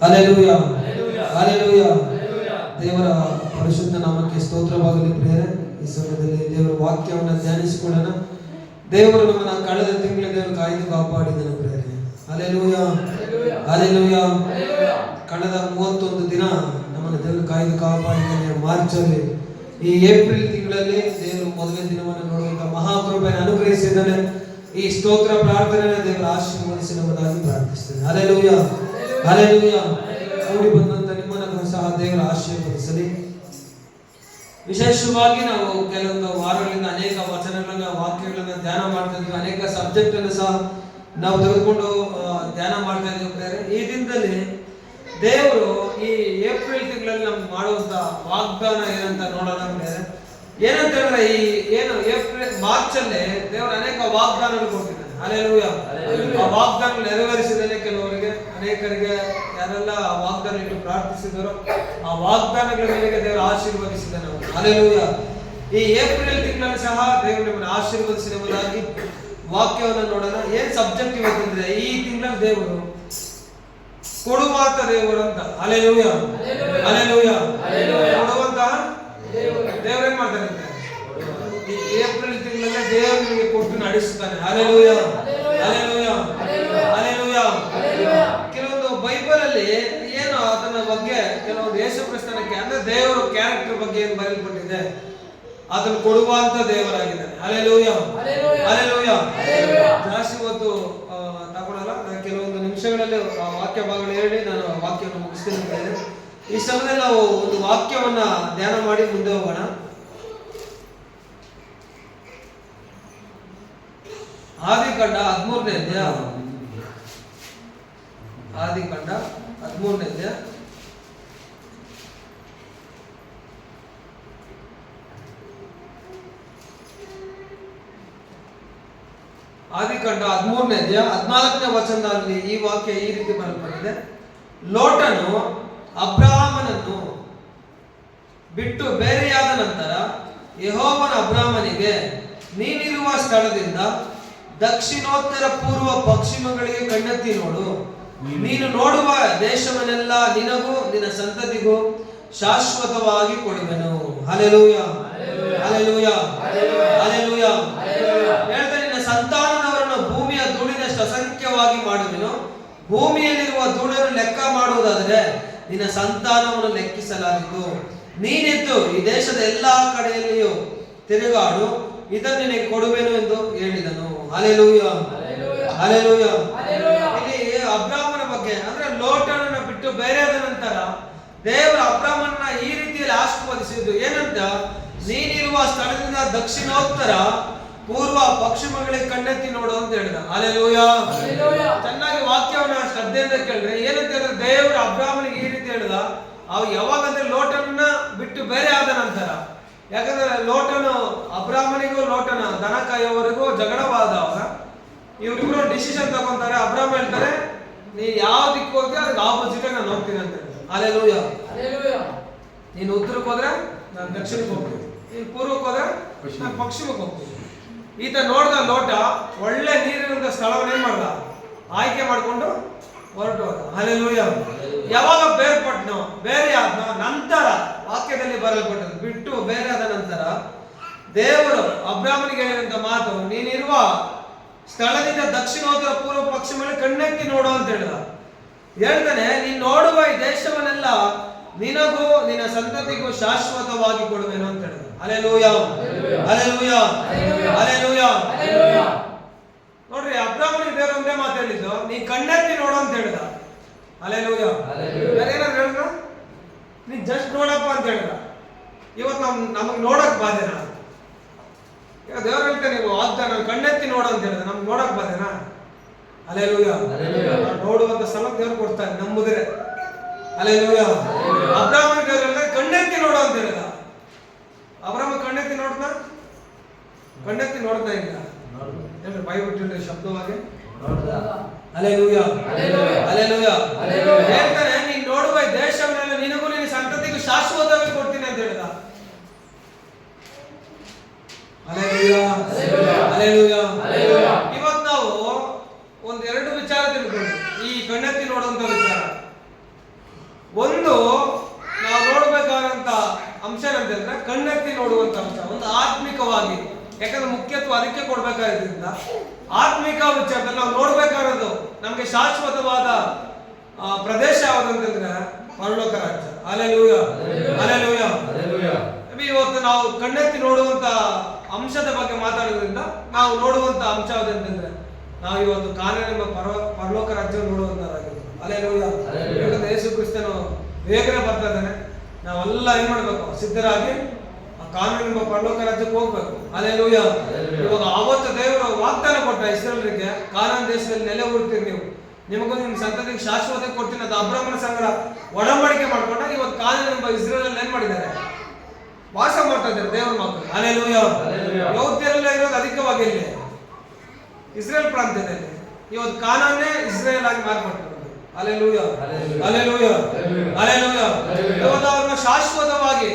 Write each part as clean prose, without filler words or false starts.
Hallelujah hallelujah. ದೇವರ ಪರಿಶುದ್ಧ ನಾಮಕ್ಕೆ ಸ್ತೋತ್ರವಾಗಲಿ ಪ್ರಿಯರೇ. ಈ ಸಮಯದಲ್ಲಿ ದೇವರ ವಾಕ್ಯವನ್ನು ಧ್ಯಾನಿಸಿಕೊಳ್ಳೋಣ. ದೇವರು ನಮ್ಮನ್ನ ಕಳೆದ ತಿಂಗಳ ದೇವರು ಕಾಯ್ದು ಕಾಪಾಡಿದನು ಪ್ರಿಯರೇ. Hallelujah hallelujah. ಕಳೆದ 31 ದಿನ ನಮ್ಮನ್ನು ದೇವರು ಕಾಯ್ದು ಕಾಪಾಡಿದ್ದಾನೆ. ಮಾರ್ಚಲ್ಲಿ ಈ ಏಪ್ರಿಲ್ ತಿಂಗಳಲ್ಲಿ ದೇವರು ಮೊದಲನೇ ದಿನವನ್ನು ನೋಡುವಂತ ಮಹಾಕೃಪೆಯನ್ನು ಅನುಗ್ರಹಿಸಿದ್ದಾನೆ. ಈ ಸ್ತೋತ್ರ ಪ್ರಾರ್ಥನೆ ದೇವರ ಆಶೀರ್ವದಿಸಿ ನಮ್ಮದಾಗಿ ಪ್ರಾರ್ಥಿಸ್ತೇನೆ. Hallelujah hallelujah. ಕೂಡಿ ಬಂದಂತ ನಿಮ್ಮನ್ನು ಸಹ ದೇವರ ಆಶೀರ್ವದಿಸಲಿ. ವಿಶೇಷವಾಗಿ ನಾವು ಕೆಲವೊಂದು ವಾರಗಳಿಂದ ಅನೇಕ ವಚನಗಳನ್ನ ವಾಕ್ಯಗಳನ್ನ ಧ್ಯಾನ ಮಾಡ್ತಾ ಇದ್ವಿ. ಅನೇಕ ಸಬ್ಜೆಕ್ಟ್ ಅನ್ನು ಸಹ ನಾವು ತೆಗೆದುಕೊಂಡು ಧ್ಯಾನ ಮಾಡ್ತಾ ಇದ್ದೀವಿ. ಈ ದಿನದಲ್ಲಿ ದೇವರು ಈ ಏಪ್ರಿಲ್ ತಿಂಗಳಲ್ಲಿ ನಮ್ಗೆ ಮಾಡುವಂತ ವಾಗ್ದಾನ ಏನಂತ ನೋಡೋಣ. ಏನಂತ ಹೇಳಿದ್ರೆ ಈ ಏನು ಏಪ್ರಿಲ್ ಮಾರ್ಚ್ ಅಲ್ಲಿ ದೇವರು ಅನೇಕ ವಾಗ್ದಾನಗಳು ಕೊಟ್ಟಿದ್ದಾನೆ. ಹಲ್ಲೆಲೂಯಾ. ಆ ವಾಗ್ದಾನ ನೆರವೇರಿಸಿದ್ದಾನೆ. ಕೆಲವರಿಗೆ ಅನೇಕರಿಗೆ ಯಾರೆಲ್ಲ ವಾಗ್ದಾನ ಇಟ್ಟು ಪ್ರಾರ್ಥಿಸಿದರೋ ಆ ವಾಗ್ದಾನಗಳ ಮೇಲೆ ದೇವರು ಆಶೀರ್ವದಿಸಿದ್ದಾನೆ. ಹಲ್ಲೆಲೂಯಾ. ಈ ಏಪ್ರಿಲ್ ತಿಂಗಳಲ್ಲಿ ಸಹ ದೇವರು ನಿಮ್ಮನ್ನು ಆಶೀರ್ವದಿಸಿ ಎಂಬುದಾಗಿ ವಾಕ್ಯವನ್ನು ನೋಡೋಣ. ಏನ್ ಸಬ್ಜೆಕ್ಟ್ ಇವತ್ತಂದ್ರೆ ಈ ತಿಂಗಳಲ್ಲಿ ದೇವರು ಕೊಡುವಂತ ದೇವರು ಅಂತ. Hallelujah hallelujah. ಕೊಡುವಂತಹ ದೇವರು ಏನ್ ಮಾಡ್ತಾನೆ ಈ ಏಪ್ರಿಲ್ ತಿಂಗಳಲ್ಲಿ ದೇವರು ನಿಮಗೆ ಕೊಟ್ಟು ನಡೆಸುತ್ತಾನೆ. Hallelujah hallelujah hallelujah. ಕೆಲವೊಂದು ಬೈಬಲ್ ಅಲ್ಲಿ ಏನು ಅದನ್ನ ಬಗ್ಗೆ ಕೆಲವೊಂದು ಯೇಸು ಕ್ರಿಸ್ತನಕ್ಕೆ ಅಂದ್ರೆ ದೇವರ ಕ್ಯಾರೆಕ್ಟರ್ ಬಗ್ಗೆ ಏನು ಬರೆಯಲ್ಪಟ್ಟಿದೆ ಅದನ್ನು ಕೊಡುವಂತ ದೇವರಾಗಿದ್ದಾನೆ. Hallelujah hallelujah. ಜಾಸ್ತಿ ಹೊತ್ತು ತಗೊಳ್ಳಲ್ಲ. ನಾನು ಕೆಲವೊಂದು ನಿಮಿಷಗಳಲ್ಲಿ ವಾಕ್ಯ ಭಾಗಗಳು ಹೇಳಿ ನಾನು ವಾಕ್ಯವನ್ನು ಮುಗಿಸ್ತೇನೆ. ಈ ಸಮಯದಲ್ಲಿ ನಾವು ಒಂದು ವಾಕ್ಯವನ್ನ ಧ್ಯಾನ ಮಾಡಿ ಮುಂದೆ ಹೋಗೋಣ. ಆದಿಕಾಂಡ 13ನೇ ಅಧ್ಯಾಯ. ಆದಿಕಾಂಡ 13ನೇ ಅಧ್ಯಾಯ. ಆದಿಕಾಂಡ 13ನೇ ಅಧ್ಯಾಯ 14ನೇ ವಚನದಲ್ಲಿ ಈ ವಾಕ್ಯ ಈ ರೀತಿ ಬರೆಯಲ್ಪಟ್ಟಿದೆ. ಲೋಟನು ಅಬ್ರಹಾಮನನ್ನು ಬಿಟ್ಟು ಬೇರೆಯಾದ ನಂತರ ಯೆಹೋವನ ಅಬ್ರಹಾಮನಿಗೆ, ನೀನಿರುವ ಸ್ಥಳದಿಂದ ದಕ್ಷಿಣೋತ್ತರ ಪೂರ್ವ ಪಶ್ಚಿಮಗಳಿಗೆ ಕಣ್ಣೆತ್ತಿ ನೋಡು. ನೀನು ನೋಡುವ ದೇಶವನ್ನೆಲ್ಲ ನಿನಗೂ ನಿನ್ನ ಸಂತತಿಗೂ ಶಾಶ್ವತವಾಗಿ ಕೊಡುವೆನು. Hallelujah hallelujah hallelujah. ಹೇಳ್ತಾನೆ, ನಿನ್ನ ಸಂತಾನದವರನ್ನು ಭೂಮಿಯ ಧೂಳಿನಷ್ಟು ಅಸಂಖ್ಯವಾಗಿ ಮಾಡುವೆನು. ಭೂಮಿಯಲ್ಲಿರುವ ಧೂಳನ್ನು ಲೆಕ್ಕ ಮಾಡುವುದಾದರೆ ನಿನ್ನ ಸಂತಾನವನ್ನು ಲೆಕ್ಕಿಸಲಾಗಿತ್ತು. ನೀನೆದ್ದು ಈ ದೇಶದ ಎಲ್ಲಾ ಕಡೆಯಲ್ಲಿಯೂ ತಿರುಗಾಡು, ಇದನ್ನು ನಿನಗೆ ಕೊಡುವೆನು ಎಂದು ಹೇಳಿದನು. Hallelujah hallelujah. ಇಲ್ಲಿ ಅಬ್ರಾಮನ ಬಗ್ಗೆ ಅಂದ್ರೆ ಲೋಟನನ್ನು ಬಿಟ್ಟು ಬೇರೆಯಾದ ನಂತರ ದೇವರ ಅಬ್ರಾಮನ ಈ ರೀತಿಯಲ್ಲಿ ಆಶೀರ್ವದಿಸಿದ್ದು ಏನಂತ, ನೀನಿರುವ ಸ್ಥಳದಿಂದ ದಕ್ಷಿಣೋತ್ತರ ಪೂರ್ವ ಪಶ್ಚಿಮಗಳಿಗೆ ಕಣ್ಣೆತ್ತಿ ನೋಡು ಅಂತ ಹೇಳಿದ. ಹಲ್ಲೆಲೂಯಾ. ಚೆನ್ನಾಗಿ ವಾಕ್ಯವನ್ನ ಶ್ರದ್ಧೆಯಿಂದ ಕೇಳಿದ್ರೆ ಏನಂತ ಹೇಳಿದ್ರೆ ದೇವರು ಅಬ್ರಾಮನಿಗೆ ಈ ರೀತಿ ಹೇಳಿದ. ಅವು ಯಾವಾಗಂದ್ರೆ ಲೋಟನನ್ನ ಬಿಟ್ಟು ಬೇರೆ ಆದ ನಂತರ. ಯಾಕಂದ್ರೆ ಲೋಟನು ಅಬ್ರಾಮನಿಗೂ ಲೋಟನ ದನ ಕಾಯೋವರೆಗೂ ಜಗಳವಾದವಾಗ ಇವರಿಬ್ರು ಡಿಸಿಷನ್ ತಗೊಂತಾರೆ. ಅಬ್ರಾಮ ಹೇಳ್ತಾರೆ, ನೀ ಯಾವ ದಿಕ್ಕು ಹೋಗ್ತೀಯ ಅದಕ್ಕೆ ಆಪೋಸಿಟ್ ನಾನು ಹೋಗ್ತೀನಿ ಅಂತ ಹೇಳಿ. ಹಲ್ಲೆಲೂಯಾ. ನೀನು ಉತ್ತರಕ್ಕೆ ಹೋದ್ರೆ ನಾನು ದಕ್ಷಿಣಕ್ಕೆ ಹೋಗ್ತೀನಿ, ನೀನು ಪೂರ್ವಕ್ಕೆ ಹೋದ್ರೆ ನಾನು ಪಶ್ಚಿಮಕ್ಕೆ ಹೋಗ್ತೀನಿ. ಈತ ನೋಡ್ದ ಲೋಟ ಒಳ್ಳೆ ನೀರಿನ ಸ್ಥಳವನ್ನ ಏನ್ ಮಾಡ್ದ, ಆಯ್ಕೆ ಮಾಡ್ಕೊಂಡು ಹೊರಟು ಹೋದ. ಹಲ್ಲೆಲೂಯಾ. ಯಾವಾಗ ಬೇರ್ಪಟ್ನೋ ಬೇರೆ ಆದ್ನೋ ನಂತರ ವಾಕ್ಯದಲ್ಲಿ ಬರೆಯಲ್ಪಟ್ಟದ್ದು ಬಿಟ್ಟು ಬೇರೆ ಆದ ನಂತರ ದೇವರು ಅಬ್ರಾಮನಿಗೆ ಹೇಳಿದಂತ ಮಾತು, ನೀನಿರುವ ಸ್ಥಳದಿಂದ ದಕ್ಷಿಣೋತ್ತರ ಪೂರ್ವ ಪಶ್ಚಿಮಗಳಿಗೆ ಕಣ್ಣೆತ್ತಿ ನೋಡು ಅಂತ ಹೇಳಿದ. ಹೇಳ್ತಾನೆ, ನೀನ್ ನೋಡುವ ಈ ದೇಶವನ್ನೆಲ್ಲ ನಿನಗೂ ನಿನ್ನ ಸಂತತಿಗೂ ಶಾಶ್ವತವಾಗಿ ಕೊಡುವೆನು ಅಂತ ಹೇಳಿದ. Hallelujah hallelujah hallelujah. ನೋಡ್ರಿ, ಅಬ್ರಾಮನಿಗೆ ದೇವರು ಒಂದೇ ಮಾತು ಹೇಳಿದ್ದು, ನೀ ಕಣ್ಣೆತ್ತಿ ನೋಡು ಅಂತ ಹೇಳಿದ. ಹಲ್ಲೆಲೂಯಾ. ಏನಾದ್ರು ಹೇಳಿದ, ನೀನ್ ಜಸ್ಟ್ ನೋಡಪ್ಪ ಅಂತ ಹೇಳಿದ. ಇವತ್ತು ನಮಗ್ ನೋಡಕ್ ಬಾದೇನಾ? ದೇವ್ರು ಹೇಳ್ತಾನೆ, ನೀವು ವಾಗ್ದಾನ ಕಣ್ಣೆತ್ತಿ ನೋಡು ಅಂತ ಹೇಳಿದ. ನಮ್ಗೆ ನೋಡಕ್ ಬಾದೇನಾ? ಹಲ್ಲೆಲೂಯಾ. ನೋಡುವಂತ ಸ್ಥಳ ದೇವ್ರು ಕೊಡ್ತಾನೆ ನಂಬುದ್ರೆ. ಹಲ್ಲೆಲೂಯಾ. ಅಬ್ರಾಮನ ದೇವ್ರು ಹೇಳ್ತಾರೆ ಕಣ್ಣೆತ್ತಿ ನೋಡು ಅಂತ ಹೇಳಿದ. ಅಬ್ರಾಮ ಕಣ್ಣೆತ್ತಿ ನೋಡ್ತಾ ಕಣ್ಣೆತ್ತಿ ನೋಡ್ತಾ ಇಲ್ಲ. ಹೇಳ್ರಿ ಬಾಯ್ಬಿಟ್ಟು ಶಬ್ದವಾಗಿ. Hallelujah hallelujah. ಹೇಳ್ತಾನೆ, ನೀನ್ ನೋಡುವ ದೇಶವನ್ನೆಲ್ಲ ನಿನಗೂ ನಿನ್ನ ಸಂತತಿಗೂ ಶಾಶ್ವತವಾಗಿ ಕೊಡ್ತೀನಿ ಅಂತ ಹೇಳಿದ. Hallelujah hallelujah. ಇವತ್ತು ನಾವು ಒಂದೆರಡು ವಿಚಾರ ತಿಳ್ಕೊಂಡು ಈ ಕಣ್ಣೆತ್ತಿ ನೋಡುವಂತ ವಿಚಾರ ಒಂದು ನಾವು ನೋಡ್ಬೇಕಾದಂತ ಅಂಶ ಏನಂತಂದ್ರೆ ಕಣ್ಣೆತ್ತಿ ನೋಡುವಂತ ಅಂಶ, ಒಂದು ಆತ್ಮಿಕವಾಗಿ. ಯಾಕಂದ್ರೆ ಮುಖ್ಯತ್ವ ಅದಕ್ಕೆ ಕೊಡ್ಬೇಕಾದ್ರಿಂದ ಆತ್ಮಿಕ ವಿಚಾರದಲ್ಲಿ ನಾವು ನೋಡ್ಬೇಕಾಗಿರೋದು ನಮ್ಗೆ ಶಾಶ್ವತವಾದ ಪ್ರದೇಶ ಯಾವ್ದಂತಂದ್ರೆ ಪರಲೋಕ ರಾಜ್ಯ. Hallelujah, hallelujah. ಇವತ್ತು ನಾವು ಕಣ್ಣೆತ್ತಿ ನೋಡುವಂತ ಅಂಶದ ಬಗ್ಗೆ ಮಾತಾಡೋದ್ರಿಂದ ನಾವು ನೋಡುವಂತ ಅಂಶ ಯಾವ್ದಂತಂದ್ರೆ ನಾವು ಇವತ್ತು ಕಾನೂನೆಂಬ ಪರಲೋಕ ರಾಜ್ಯ ನೋಡುವಂತರಾಗಿರ್ತೀವಿ. ಹಲ್ಲೆಲೂಯ. ಯಾಕಂದ್ರೆ ಯೇಸು ಕ್ರಿಸ್ತನು ಬೇಗನೆ ಬರ್ತಾ ಇದ್ದಾನೆ. ನಾವೆಲ್ಲ ಏನ್ ಮಾಡ್ಬೇಕು? ಸಿದ್ಧರಾಗಿ ಆ ಕಾನೂನೆಂಬ ಪರಲೋಕ ರಾಜ್ಯಕ್ಕೆ ಹೋಗ್ಬೇಕು. ಹಲ್ಲೆಲೂಯ. ಇವಾಗ ಆವತ್ತು ದೇವರು ವಾಗ್ದಾನ ಕೊಟ್ಟ ಇಸ್ರಾಯೇಲರಿಗೆ, ಕಾನಾನ್ ದೇಶದಲ್ಲಿ ನೆಲೆ ಊರ್ತೀರಿ ನೀವು, ನಿಮಗೂ ನಿಮ್ಮ ಸಂತತಿಗೆ ಶಾಶ್ವತ ಕೊಡ್ತೀನಿ ಅಂತ ಅಬ್ರಹಾಮನ ಸಂಗಡ ಒಡಂಬಡಿಕೆ ಮಾಡ್ಕೊಂಡ ಇವತ್ತು ಕಾನಾನ್ ಎಂಬ ಇಸ್ರಾಯೇಲ್ ಏನ್ ಮಾಡಿದ್ದಾರೆ? ವಾಸ ಮಾಡ್ತಾ ಇದ್ದಾರೆ ದೇವರ ಮಕ್ಕಳು. ಹಲ್ಲೆಲೂಯ. ಯಹೂದ್ಯರೆಲ್ಲ ಇರೋದು ಅಧಿಕವಾಗಿ ಇಲ್ಲಿ ಇಸ್ರೇಲ್ ಪ್ರಾಂತ್ಯದಲ್ಲಿ. ಇವತ್ತು ಕಾನಾನೇ ಇಸ್ರೇಲ್ ಆಗಿ ಮಾರ್ಪಟ್ಟಿರೋದು. Hallelujah, hallelujah, hallelujah. ಇವತ್ತು ಅವ್ರನ್ನ ಶಾಶ್ವತವಾಗಿ,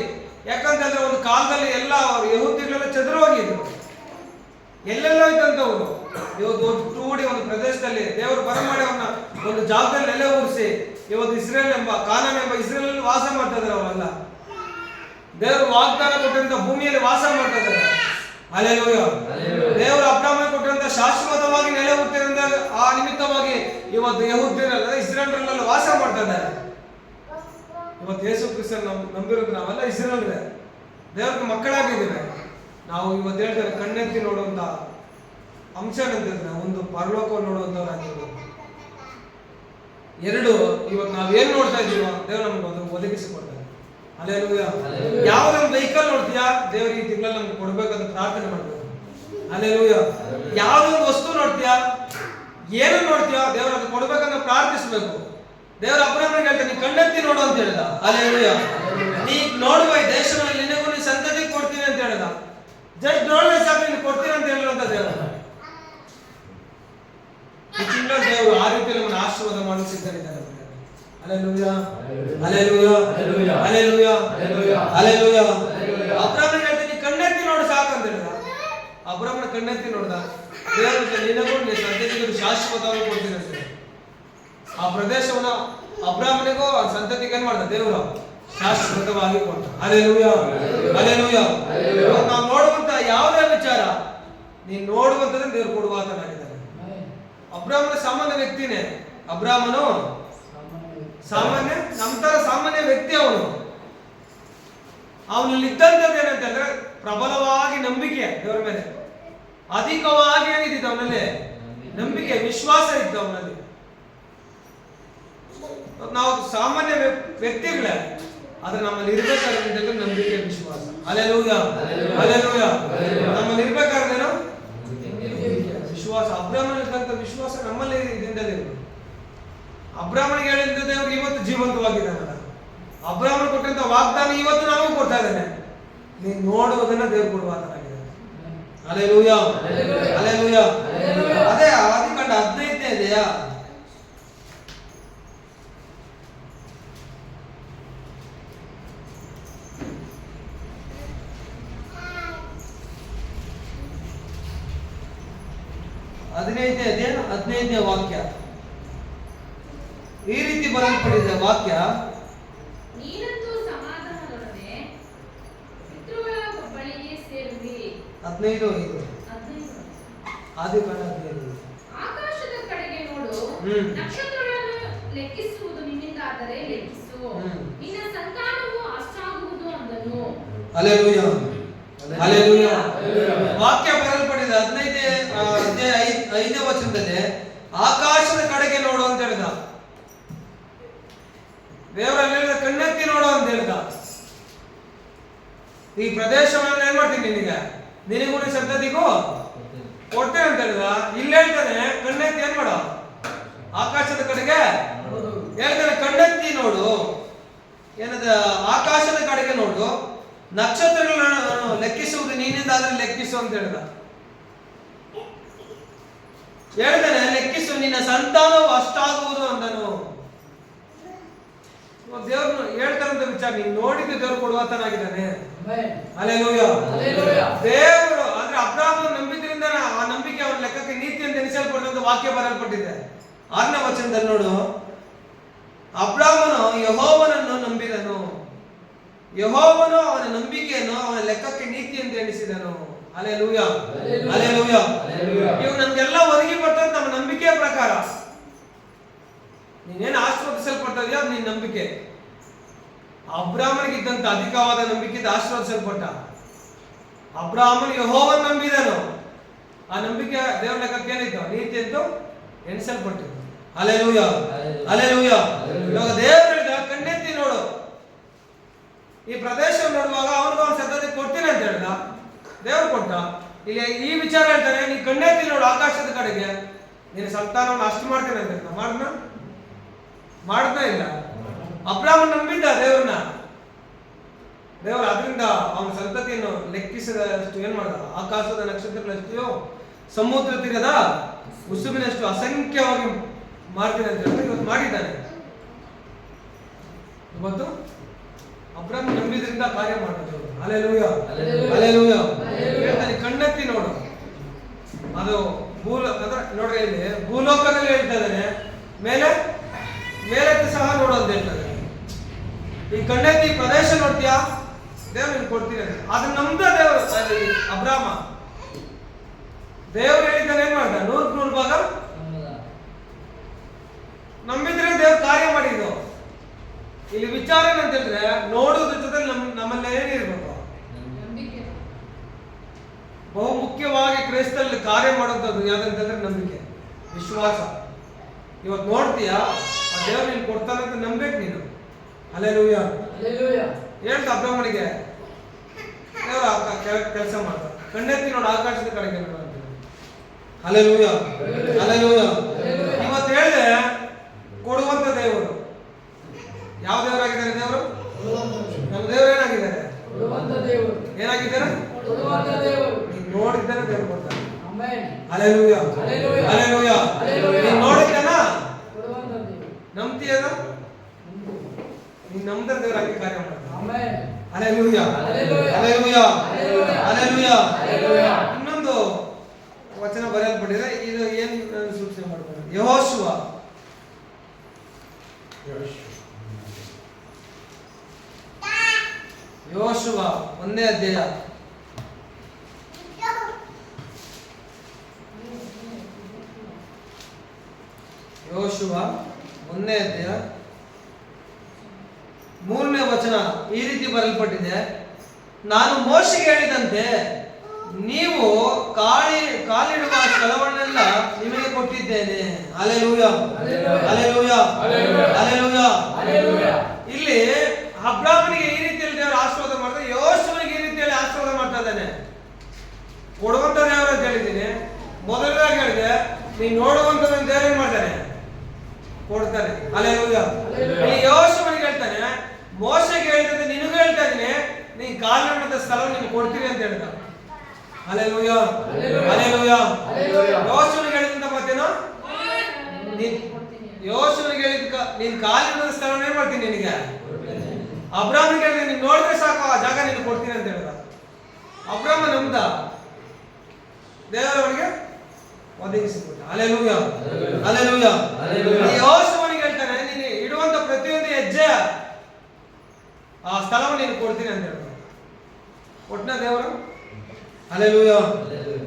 ಯಾಕಂತಂದ್ರೆ ಒಂದು ಕಾಲದಲ್ಲಿ ಎಲ್ಲ ಯಹೂದ್ಯಗಳೆಲ್ಲ ಚದುರೋಗಿದ್ರು, ಎಲ್ಲೆಲ್ಲೋ ಇದ್ದಂಥವ್ರು ಇವತ್ತು ಒಟ್ಟುಗೂಡಿ ಒಂದು ಪ್ರದೇಶದಲ್ಲಿ ದೇವರು ಬರಮಾಡಿ ಅವ್ರನ್ನ ಒಂದು ಜಾಗದಲ್ಲಿ ನೆಲೆ ಊರಿಸಿ ಇವತ್ತು ಇಸ್ರೇಲ್ ಎಂಬ ಕಾನಾನ್ ಎಂಬ ಇಸ್ರೇಲ್ ವಾಸ ಮಾಡ್ತಾ ಇದ್ದಾರೆ. ಅವರೆಲ್ಲ ದೇವರು ವಾಗ್ದಾನ ಕೊಟ್ಟಂತ ಭೂಮಿಯಲ್ಲಿ ವಾಸ ಮಾಡ್ತಾ ಇದ್ದಾರೆ. ಹಲ್ಲೆಲೂಯ. ದೇವರು ಅಬ್ರಹಾಮನಿಗೆ ಕೊಟ್ಟಂತ ಶಾಶ್ವತವಾಗಿ ನೆಲೆ ಊರ್ತಿರಂತ ಆ ನಿಮಿತ್ತವಾಗಿ ಇವತ್ತು ಯಹೂದ್ಯರೆಲ್ಲ ಇಸ್ರೇಲ್ರಲ್ಲೆಲ್ಲ ವಾಸ ಮಾಡ್ತಾ ಇದ್ದಾರೆ. ಇವತ್ತು ಯೇಸು ಕ್ರಿಸ್ತನ ನಂಬಿರೋದು ನಾವೆಲ್ಲ ಇಸ್ರೇಲ್ರೆ, ದೇವ್ರಿಗೆ ಮಕ್ಕಳಾಗಿದ್ದೇವೆ. ನಾವು ಇವತ್ತು ಹೇಳ್ತಾರೆ ಕಣ್ಣೆತ್ತಿ ನೋಡುವಂತ ಅಂಶ ಅಂತಂದ್ರೆ ಒಂದು ಪರಲೋಕವನ್ನು ನೋಡುವಂತವ್ರಾಗಿರ್ಬೋದು. ಎರಡು, ಇವತ್ತು ನಾವೇನ್ ನೋಡ್ತಾ ಇದೀವೋ ದೇವ್ರು ನಮ್ಗೆ ಅದನ್ನು ಒದಗಿಸಿಕೊಡ್ತಾರೆ. ಹಲ್ಲೆಲೂಯ. ಯಾವ್ದೊಂದು ವೆಹಿಕಲ್ ನೋಡ್ತೀಯಾ, ದೇವ್ರಿಗೆ ಈ ತಿಂಗಳಲ್ಲಿ ನಮ್ಗೆ ಕೊಡ್ಬೇಕಂತ ಪ್ರಾರ್ಥನೆ ಮಾಡ್ಬೇಕು. ಹಲ್ಲೆಲೂಯ. ಯಾವ್ದೊಂದು ವಸ್ತು ನೋಡ್ತೀಯಾ, ಏನು ನೋಡ್ತೀಯಾ, ದೇವ್ರ ಅದು ಕೊಡ್ಬೇಕಂತ ಪ್ರಾರ್ಥಿಸ್ಬೇಕು. ದೇವರ ಅಬ್ರಹಾಮನಿಗೆ ಹೇಳ್ತಾನೆ, ನೀ ಕಣ್ಣೆತ್ತಿ ನೋಡು ಅಂತ ಹೇಳಿದ. ಹಲ್ಲೆಲೂಯ. ನೀ ನೋಡುವ ಈ ದೇಶದಲ್ಲಿ ನಿನಗೂ ನೀ ಸಂತತಿಗೆ ಕೊಡ್ತೀನಿ ಅಂತ ಹೇಳಿದ. ಜಸ್ಟ್ ನೋಡಿದ್ರೆ ಸಾಕು, ನೀನು ಕೊಡ್ತೀನಿ ಅಂತ ಹೇಳಿರುವಂತ ದೇವರು. ಈ ತಿಂಗಳ ದೇವರು ಆ ರೀತಿ ನಮ್ಮನ್ನು ಆಶೀರ್ವಾದ ಮಾಡಿ ಸಿದ್ಧರಿದ್ದಾರೆ. Hallelujah, hallelujah, hallelujah, hallelujah. ಅಬ್ರಹಾಮನಿಗೆ ಹೇಳ್ತಾನೆ, ಕಣ್ಣೆತ್ತಿ ನೋಡು ಸಾಕು ಅಂತ ಹೇಳಿದ. ಅಬ್ರಹಾಮನ ಕಣ್ಣೆತ್ತಿ ನೋಡ್ದ. ದೇವರು ನಿನಗೂ ನಿನ್ನ ಸಂತತಿಗೂ ಶಾಶ್ವತವಾಗಿ ಕೊಡ್ತೀನಿ ಅಂತ ಹೇಳಿ ಆ ಪ್ರದೇಶವನ್ನ ಅಬ್ರಹಾಮನಿಗೂ ಆ ಸಂತತಿಗೆ ಏನ್ ಮಾಡ್ದ? ದೇವರು ಶಾಶ್ವತವಾಗಿ ಕೊಟ್ಟ. Hallelujah, hallelujah. ನಾವು ನೋಡುವಂತ ಯಾವುದೇ ವಿಚಾರ ನೀನು ನೋಡುವಂತದ್ದು ದೇವರು ಕೊಡುವಾತನಾಗಿದ್ದಾನೆ. ಅಬ್ರಹಾಮನ ಸಾಮಾನ್ಯ ವ್ಯಕ್ತಿನೇ. ಅಬ್ರಹಾಮನು ಸಾಮಾನ್ಯ, ನಂತರ ಸಾಮಾನ್ಯ ವ್ಯಕ್ತಿ. ಅವನಲ್ಲಿ ಇದ್ದಂಥದ್ದು ಏನಂತಂದ್ರೆ ಪ್ರಬಲವಾಗಿ ನಂಬಿಕೆ, ದೇವರ ಮೇಲೆ ಅಧಿಕವಾಗಿ ಏನಿದ್ದ ಅವನಲ್ಲಿ ನಂಬಿಕೆ, ವಿಶ್ವಾಸ ಇದ್ದ ಅವನಲ್ಲಿ. ನಾವು ಸಾಮಾನ್ಯ ವ್ಯಕ್ತಿಗಳೇ, ಆದ್ರೆ ನಮ್ಮಲ್ಲಿ ಇರ್ಬೇಕಾದ್ರೆ ನಂಬಿಕೆ, ವಿಶ್ವಾಸ. Hallelujah, hallelujah. ನಮ್ಮಲ್ಲಿ ಇರ್ಬೇಕಾದ್ರೇನು? ವಿಶ್ವಾಸ. ಅಬ್ರಹಾಮನಿಗೆ ಇದ್ದಂತ ವಿಶ್ವಾಸ ನಮ್ಮಲ್ಲಿ ಇದಿಂದಲೇ ಇರಬೇಕು. ಅಬ್ರಹಾಮನಿಗೆ ಹೇಳಿದ ದೇವರು ಇವತ್ತು ಜೀವಂತವಾಗಿದ್ದಾನಲ್ಲ, ಅಬ್ರಹಾಮನ ಕೊಟ್ಟಂತ ವಾಗ್ದಾನ ಇವತ್ತು ನಮಗೂ ಕೊಡ್ತಾ ಇದ್ದಾನೆ. ನೀನು ನೋಡುವುದನ್ನ ದೇವರು ಕೊಡುವಾತನಾಗಿದ್ದಾನೆ. Hallelujah, hallelujah. ಅದೇ ಆದಿಕಾಂಡ 15ನೇ ಅಧ್ಯಾಯ 15ನೇ ವಾಕ್ಯ ಈ ರೀತಿ ಬರೆಯಲ್ಪಟ್ಟಿದೆ. ವಾಕ್ಯ, ನೀನಂತೂ ಸಮಾಧಾನದೊಡನೆ ಪಿತೃಗಳ ಬಳಿಗೆ ಸೇರುವಿ. 15:5 ಆದಿಕಾಂಡ 15. ಆಕಾಶದ ಕಡೆಗೆ ನೋಡು, ನಕ್ಷತ್ರಗಳನ್ನು ಲೆಕ್ಕಿಸುವುದು ನಿನ್ನಿಂದಾದರೆ ಲೆಕ್ಕಿಸು, ನಿನ್ನ ಸಂತಾನವು ಅಷ್ಟಾಗುವುದು ಅಂದನು. Hallelujah, hallelujah. ವಾಕ್ಯ ಬರೆಯಲ್ಪಟ್ಟಿದೆ 15ನೇ ಅಧ್ಯಾಯ 5ನೇ ವಚನದಲ್ಲಿ ಆಕಾಶದ ಕಡೆಗೆ ನೋಡು ಅಂತ ಹೇಳಿದ. ದೇವರಲ್ಲಿ ಕಣ್ಣೆತ್ತಿ ನೋಡು ಅಂತ ಹೇಳಿದ. ಈ ಪ್ರದೇಶವನ್ನು ಏನ್ ಮಾಡ್ತೀನಿ ನಿನಗೆ, ನಿನಗೂ ನಿನ್ನ ಸಂತತಿಗೂ ಕೊಡ್ತೇನೆ ಅಂತ ಹೇಳಿದ. ಇಲ್ಲಿ ಹೇಳ್ತಾನೆ ಕಣ್ಣೆತ್ತಿ ಏನ್ ಮಾಡು, ಆಕಾಶದ ಕಡೆಗೆ ಹೇಳ್ತಾನೆ, ಕಣ್ಣೆತ್ತಿ ನೋಡು. ಏನದ? ಆಕಾಶದ ಕಡೆಗೆ ನೋಡು, ನಕ್ಷತ್ರಗಳನ್ನು ಲೆಕ್ಕಿಸುವುದು ನಿನ್ನಿಂದ ಆದ್ರೆ ಲೆಕ್ಕಿಸು ಅಂತ ಹೇಳಿದ. ಹೇಳ್ತಾನೆ ಲೆಕ್ಕಿಸು, ನಿನ್ನ ಸಂತಾನವು ಅಷ್ಟಾಗುವುದು ಅಂದನು. ದೇವ್ರು ಹೇಳ್ತಾರಂತ ವಿಚಾರ ನೀನು ನೋಡಿದ್ದು ದೇವ್ರು ಕೊಡುವಾತನಾಗಿದ್ದಾನೆ. ಹಲ್ಲೆಲೂಯ. ದೇವರು ಅಂದ್ರೆ ಅಬ್ರಹಾಮನ ನಂಬಿದ್ರಿಂದ ಆ ನಂಬಿಕೆ ಅವನ ಲೆಕ್ಕಕ್ಕೆ ನೀತಿ ಅಂತ ಎನಿಸಲ್ಪಟ್ಟಂತ ವಾಕ್ಯ ಬರೆಯಲ್ಪಟ್ಟಿದೆ. 6ನೇ ವಚನದಲ್ಲಿ ನೋಡು, ಅಬ್ರಹಾಮನು ಯೆಹೋವನ ಯೆಹೋವನು ಅವನ ನಂಬಿಕೆಯನ್ನು ಅವನ ಲೆಕ್ಕಕ್ಕೆ ನೀತಿ ಎಂದು ಎಣಿಸಿದನು. Hallelujah, hallelujah. ಇವು ನಮ್ಗೆಲ್ಲ ಒದಗಿ ಬರ್ತದೆ ನಮ್ಮ ನಂಬಿಕೆಯ ಪ್ರಕಾರ. ನೀನೇನು ಆಶೀರ್ವದಿಸಲ್ಪಟ್ಟಿದೆಯೋ ಅದು ನಿನ್ನ ನಂಬಿಕೆ. ಅಬ್ರಾಹ್ಮನಿಗಿದ್ದಂತ ಅಧಿಕವಾದ ನಂಬಿಕೆ ಆಶೀರ್ವದಿಸಲ್ಪಟ್ಟ. ಅಬ್ರಾಹ್ಮನು ಯೆಹೋವನ ನಂಬಿದನು, ಆ ನಂಬಿಕೆ ದೇವರ ಲೆಕ್ಕಕ್ಕೆ ಏನಿತ್ತು? ನೀತಿ ಎಂದು ಎಣಿಸಲ್ಪಟ್ಟಿದ್ದು. Hallelujah, hallelujah. ಇವಾಗ ದೇವರು ಹೇಳಿದ ಕಣ್ಣೆತ್ತಿ ನೋಡು, ಈ ಪ್ರದೇಶ ನೋಡುವಾಗ ಅವನಿಗೆ ಅವನ ಸದ್ಯತೆ ಕೊಡ್ತೀನಿ ಅಂತ ಹೇಳ್ದ, ದೇವರು ಕೊಟ್ಟ. ಇಲ್ಲಿ ಈ ವಿಚಾರ ಹೇಳ್ತಾರೆ, ನೀ ಕಣ್ಣೆತ್ತಿ ನೋಡು ಆಕಾಶದ ಕಡೆಗೆ, ನೀನು ಸಂತಾನವನ್ನು ಅಷ್ಟು ಮಾಡ್ತೇನೆ ಅಂತ ಹೇಳ್ದ. ಮಾಡ್ತಾ ಇಲ್ಲ. ಅಬ್ರಾಹ್ಮನ್ ನಂಬಿದ್ದ ದೇವ್ರನ್ನ. ದೇವರು ಅದರಿಂದ ಅವನ ಸಂತತಿಯನ್ನು ಲೆಕ್ಕಿಸದಷ್ಟು ಏನ್ ಮಾಡ್ದ? ಆಕಾಶದ ನಕ್ಷತ್ರಗಳಷ್ಟು, ಸಮುದ್ರ ತೀರದ ಉಸುಬಿನಷ್ಟು ಅಸಂಖ್ಯವಾಗಿ ಮಾಡ್ತೀನಿ ಅಂತ ಹೇಳಿದ್ರೆ ಇವತ್ತು ಮಾಡಿದ್ದಾನೆ. ಇವತ್ತು ಅಬ್ರಾಹ್ಮನ್ ನಂಬಿದ್ರಿಂದ ಕಾರ್ಯ ಮಾಡೋದು. Hallelujah, hallelujah. ಹೇಳ್ತಾನೆ ಕಣ್ಣೆತ್ತಿ ನೋಡು. ಅದು ಅಂದ್ರೆ ನೋಡ್ರಿ, ಇಲ್ಲಿ ಭೂಲೋಕದಲ್ಲಿ ಹೇಳ್ತಾ ಇದ್ದಾನೆ, ಮೇಲೆತ್ತಿ ಸಹ ನೋಡು ಅಂತ ಹೇಳ್ತಾರೆ. ಈ ಕಣ್ಣೆತ್ತಿ ಪ್ರದೇಶ ನೋಡ್ತೀಯಾ, ದೇವ್ರು ನಿನ್ ಕೊಡ್ತೀನಿ ಅಂತ. ಅದನ್ನ ನಮ್ದ ದೇವರು ಅಬ್ರಾಹ್ಮ. ದೇವ್ರು ಹೇಳಿದ್ದಾನೆ, ಏನ್ ಮಾಡ್ದ? 100 ಭಾಗ ನಂಬಿದ್ರೆ ದೇವ್ರು ಕಾರ್ಯ ಮಾಡಿದ್ದು. ಇಲ್ಲಿ ವಿಚಾರ ಏನಂತ ಹೇಳಿದ್ರೆ, ನೋಡುವುದ್ರ ಜೊತೆ ನಮ್ಮಲ್ಲಿ ಏನಿರ್ಬೇಕು? ಬಹು ಮುಖ್ಯವಾಗಿ ಕ್ರೈಸ್ತರಲ್ಲಿ ಕಾರ್ಯ ಮಾಡೋದು ಯಾವ್ದಂತಂದ್ರೆ ನಂಬಿಕೆ, ವಿಶ್ವಾಸ. ಇವತ್ತು ನೋಡ್ತೀಯಾ, ಆ ದೇವ್ರು ನೀನು ಕೊಡ್ತಾನೆ ಅಂತ ನಂಬೇಕು ನೀನು. Hallelujah, hallelujah. ಹೇಳ್ತ ಅಬ್ರಾಹ್ಮನಿಗೆ ದೇವ್ರ ಕೆಲಸ ಮಾಡ್ದ. ಕಣ್ಣೆತ್ತಿ ನೋಡು ಆಕಾಶದ ಕಡೆಗೆ ನೋಡು ಅಂತ. Hallelujah, hallelujah. ಇವತ್ತು ಹೇಳಿದೆ ಕೊಡುವಂತ ದೇವರು. ಯಾವ ದೇವರಾಗಿದ್ದಾರೆ? ದೇವರು ನಮ್ಮ ದೇವರು ಏನಾಗಿದ್ದಾರೆ? ಏನಾಗಿದ್ದಾರೆ? ನೀನು ನೋಡಿದ್ದಾನೆ ದೇವರು ಕೊಡ್ತಾನೆ. Hallelujah, hallelujah. ನೀನು ನೋಡಿದ್ದಾನ, ನಂಬ್ತೀಯದ, ನೀನು ನಂಬಿದ್ರೆ ದೇವರು ಹಾಗೆ ಕಾರ್ಯ ಮಾಡ್ತಾನೆ. Hallelujah, hallelujah, hallelujah. ಇನ್ನೊಂದು ವಚನ ಬರೆಯಲ್ಪಟ್ಟಿದೆ, ಇದು ಏನು ಸೂಚನೆ ಮಾಡ್ತಾರೆ? ಯೆಹೋಶುವ 1ನೇ ಅಧ್ಯಾಯ. ಯೆಹೋಶುವ 1ನೇ ಅಧ್ಯಾಯ 3ನೇ ವಚನ ಈ ರೀತಿ ಬರೆಯಲ್ಪಟ್ಟಿದೆ, ನಾನು ಮೋಶೆಗೆ ಹೇಳಿದಂತೆ ನೀವು ಕಾಲಿಡುವ ಸ್ಥಳವನ್ನೆಲ್ಲ ನಿಮಗೆ ಕೊಟ್ಟಿದ್ದೇನೆ. Hallelujah, hallelujah, hallelujah. ಇಲ್ಲಿ ಅಬ್ರಾಹ್ಮನಿಗೆ ಈ ರೀತಿಯಲ್ಲಿ ದೇವರು ಆಶೀರ್ವಾದ ಮಾಡ್ತಾರೆ, ಯೆಹೋಶುವನಿಗೆ ಈ ರೀತಿಯಲ್ಲಿ ಆಶೀರ್ವಾದ ಮಾಡ್ತಾ ಇದ್ದಾನೆ. ಕೊಡುವಂತ ದೇವರು ಅಂತ ಹೇಳಿದ್ದೀನಿ. ಮೊದಲನೇದಾಗಿ ಹೇಳಿದೆ, ನೀನು ನೋಡುವಂತ ದೇವರು ಏನ್ ಮಾಡ್ತಾನೆ? ಕೊಡ್ತಾನೆ. ಹಲ್ಲೆಲೂಯಾ. ಇಲ್ಲಿ ಯೆಹೋಶುವನಿಗೆ ಹೇಳ್ತಾನೆ, ಮೋಶೆಗೆ ಹೇಳ್ತಾನೆ, ನಿನಗೂ ಹೇಳ್ತಾ ಇದ್ದೀನಿ, ನೀನ್ ಕಾಲಿಡುವಂತ ಸ್ಥಳ ನಿಮ್ಗೆ ಕೊಡ್ತೀನಿ ಅಂತ ಹೇಳ್ದ. Hallelujah, hallelujah. ಯೆಹೋಶುವನಿಗೆ ಹೇಳಿದಂತ ಮತ್ತೇನು? ಯೆಹೋಶುವನಿಗೆ ಹೇಳಿದ ನೀನ್ ಕಾಲಿಡುವ ಸ್ಥಳವನ್ನು ಏನ್ ಮಾಡ್ತೀನಿ ನಿನಗೆ? ಅಬ್ರಾಹ್ಮನಿಗೆ ಹೇಳಿದ್ರೆ ನೀನು ನೋಡಿದ್ರೆ ಸಾಕು, ಆ ಜಾಗ ನೀನು ಕೊಡ್ತೀನಿ ಅಂತ ಹೇಳ್ದ. ಅಬ್ರಾಹ್ಮ ನಂಬ್ದ, ದೇವರವನಿಗೆ ಒದಗಿಸಿಕೊಟ್ಟ. Hallelujah, hallelujah. ಯೆಹೋಶುವನಿಗೆ ಹೇಳ್ತಾನೆ, ನೀನು ಇಡುವಂತ ಪ್ರತಿಯೊಂದು ಹೆಜ್ಜೆ ಆ ಸ್ಥಳವನ್ನು ನೀನು ಕೊಡ್ತೀನಿ ಅಂತ ಹೇಳ್ದ. ಕೊಟ್ಟನ ದೇವರು. ಹಲ್ಲೆಲೂಯಾ.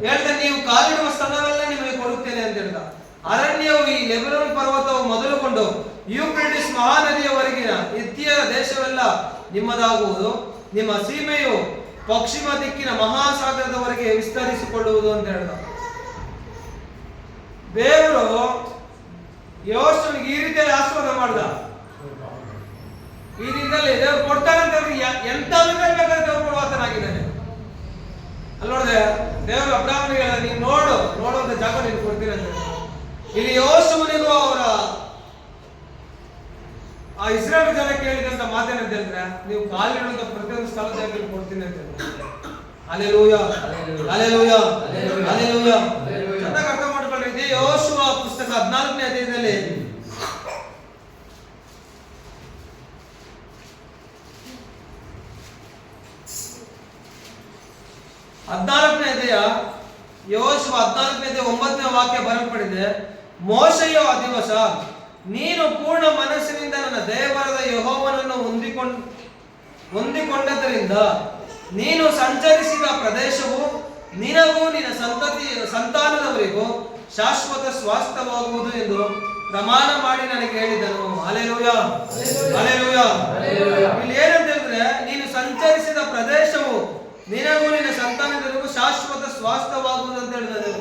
ಹೇಳ್ತಾನೆ, ನೀವು ಕಾಲಿಡುವ ಸ್ಥಳವೆಲ್ಲ ನಿಮಗೆ ಕೊಡುತ್ತೇನೆ ಅಂತ ಹೇಳ್ದ. ಅರಣ್ಯವು ಈ ಲೆಬನೋನ್ ಪರ್ವತವು ಮೊದಲುಕೊಂಡು ಯೂಫ್ರೇಟಿಸ್ ಮಹಾನದಿಯವರೆಗಿನ ಹಿತ್ತಿಯರ ದೇಶವೆಲ್ಲ ನಿಮ್ಮದಾಗುವುದು, ನಿಮ್ಮ ಸೀಮೆಯು ಪಶ್ಚಿಮ ದಿಕ್ಕಿನ ಮಹಾಸಾಗರದವರೆಗೆ ವಿಸ್ತರಿಸಿಕೊಳ್ಳುವುದು ಅಂತ ಹೇಳ್ದ. ದೇವರು ಯೆಹೋಶುವನಿಗೆ ಈ ರೀತಿಯಲ್ಲಿ ಆಶೀರ್ವಾದ ಮಾಡ್ದ. ಈ ರೀತಿಯಲ್ಲಿ ದೇವರು ಕೊಡ್ತಾನಂತ ಎಂತ ಬೇಕಾದ್ರೆ ದೇವರು ಕೊಡುವಾತನಾಗಿದ್ದಾನೆ. ಅಲ್ಲಿ ನೋಡಿದೆ, ದೇವರು ಅಬ್ರಾಹ್ಮನಿಗೆ ನೀನು ನೋಡುವಂತ ಜಾಗ ನೀನು ಕೊಡ್ತೀನಿ ಅಂತ. ಇಲ್ಲಿ ಯೆಹೋಶುವನಿಗೂ ಅವರ ಆ ಇಸ್ರಾಯೇಲ್ ಜನಕ್ಕೆ ಹೇಳಿದಂತ ಮಾತೇನಂತ ಹೇಳಿದ್ರೆ, ನೀವು ಕಾಲಿಡುವಂತ ಪ್ರತಿಯೊಂದು ಸ್ಥಳದಲ್ಲಿ ಕೊಡ್ತೀನಿ ಅಂತ ಹೇಳಿದ್ರೆ. Hallelujah, hallelujah, hallelujah. ಚೆನ್ನಾಗಿ ಅರ್ಥ ಮಾಡ್ಕೊಳ್ಳಿ. ಇದು ಯೆಹೋಶುವ ಪುಸ್ತಕ 14ನೇ ಅಧ್ಯಾಯದಲ್ಲಿ 14ನೇ ಅಧ್ಯಾಯ ಯೆಹೋಶುವ 14ನೇ ಅಧ್ಯಾಯ 9ನೇ ವಾಕ್ಯ ಬರೆಯಲ್ಪಟ್ಟಿದೆ. ಮೋಶೆಯು ಆ ದಿವಸ, ನೀನು ಪೂರ್ಣ ಮನಸ್ಸಿನಿಂದ ನನ್ನ ದೇವರಾದ ಯೆಹೋವನನ್ನು ಹೊಂದಿಕೊಂಡದ್ದರಿಂದ ನೀನು ಸಂಚರಿಸಿದ ಪ್ರದೇಶವು ನಿನಗೂ ನಿನ್ನ ಸಂತಾನದವರಿಗೂ ಶಾಶ್ವತ ಸ್ವಾಸ್ಥ್ಯವಾಗುವುದು ಎಂದು ಪ್ರಮಾಣ ಮಾಡಿ ನನಗೆ ಹೇಳಿದನು. Hallelujah, hallelujah. ಇಲ್ಲಿ ಏನಂತ ಹೇಳಿದ್ರೆ, ನೀನು ಸಂಚರಿಸಿದ ಪ್ರದೇಶವು ನಿನಗೂ ನಿನ್ನ ಸಂತಾನದವರಿಗೂ ಶಾಶ್ವತ ಸ್ವಾಸ್ಥ್ಯವಾಗುವುದು ಅಂತ ಹೇಳಿದರೆ,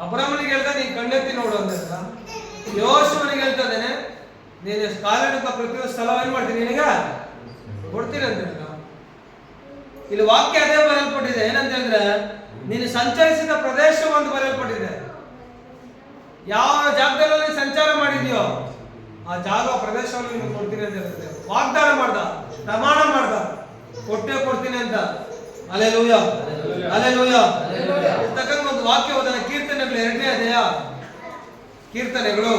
ಅಬ್ರಾಹ್ಮನಿಗೆ ಹೇಳ್ತಾ ನೀನು ಕಣ್ಣೆತ್ತಿ ನೋಡು ಅಂತ ಹೇಳ್ದ. ಯೋಶುವನಿಗೆ ಹೇಳ್ತಾ ಇದ್ದೇನೆ, ನೀನು ಕಾಲಿಡುತ್ತ ಪ್ರತಿಯೊಂದು ಸ್ಥಳ ಏನ್ ಮಾಡ್ತೀನಿ ನಿನಗ ಕೊಡ್ತೀನಿ ಅಂತ ಹೇಳ್ದ. ಇಲ್ಲಿ ವಾಕ್ಯ ಅದೇ ಬರೆಯಲ್ಪಟ್ಟಿದೆ. ಏನಂತ ಹೇಳಿದ್ರೆ, ನೀನು ಸಂಚರಿಸಿದ ಪ್ರದೇಶವು ಅಂತ ಬರೆಯಲ್ಪಟ್ಟಿದೆ. ಯಾವ ಜಾಗದಲ್ಲಿ ಸಂಚಾರ ಮಾಡಿದ್ಯೋ ಆ ಜಾಗ ಪ್ರದೇಶವನ್ನು ನಿಮಗೆ ಕೊಡ್ತೀನಿ ಅಂತ ಹೇಳ್ತಾರೆ. ವಾಗ್ದಾನ ಮಾಡ್ದ, ಪ್ರಮಾಣ ಮಾಡ್ದ, ಕೊಟ್ಟೆ ಕೊಡ್ತೀನಿ ಅಂತ. Hallelujah, hallelujah. ತಕ್ಕಂತ ಒಂದು ವಾಕ್ಯ ಓದೋಣ. ಕೀರ್ತನೆಗಳು 2ನೇ ಅಧ್ಯಾಯ, ಕೀರ್ತನೆಗಳು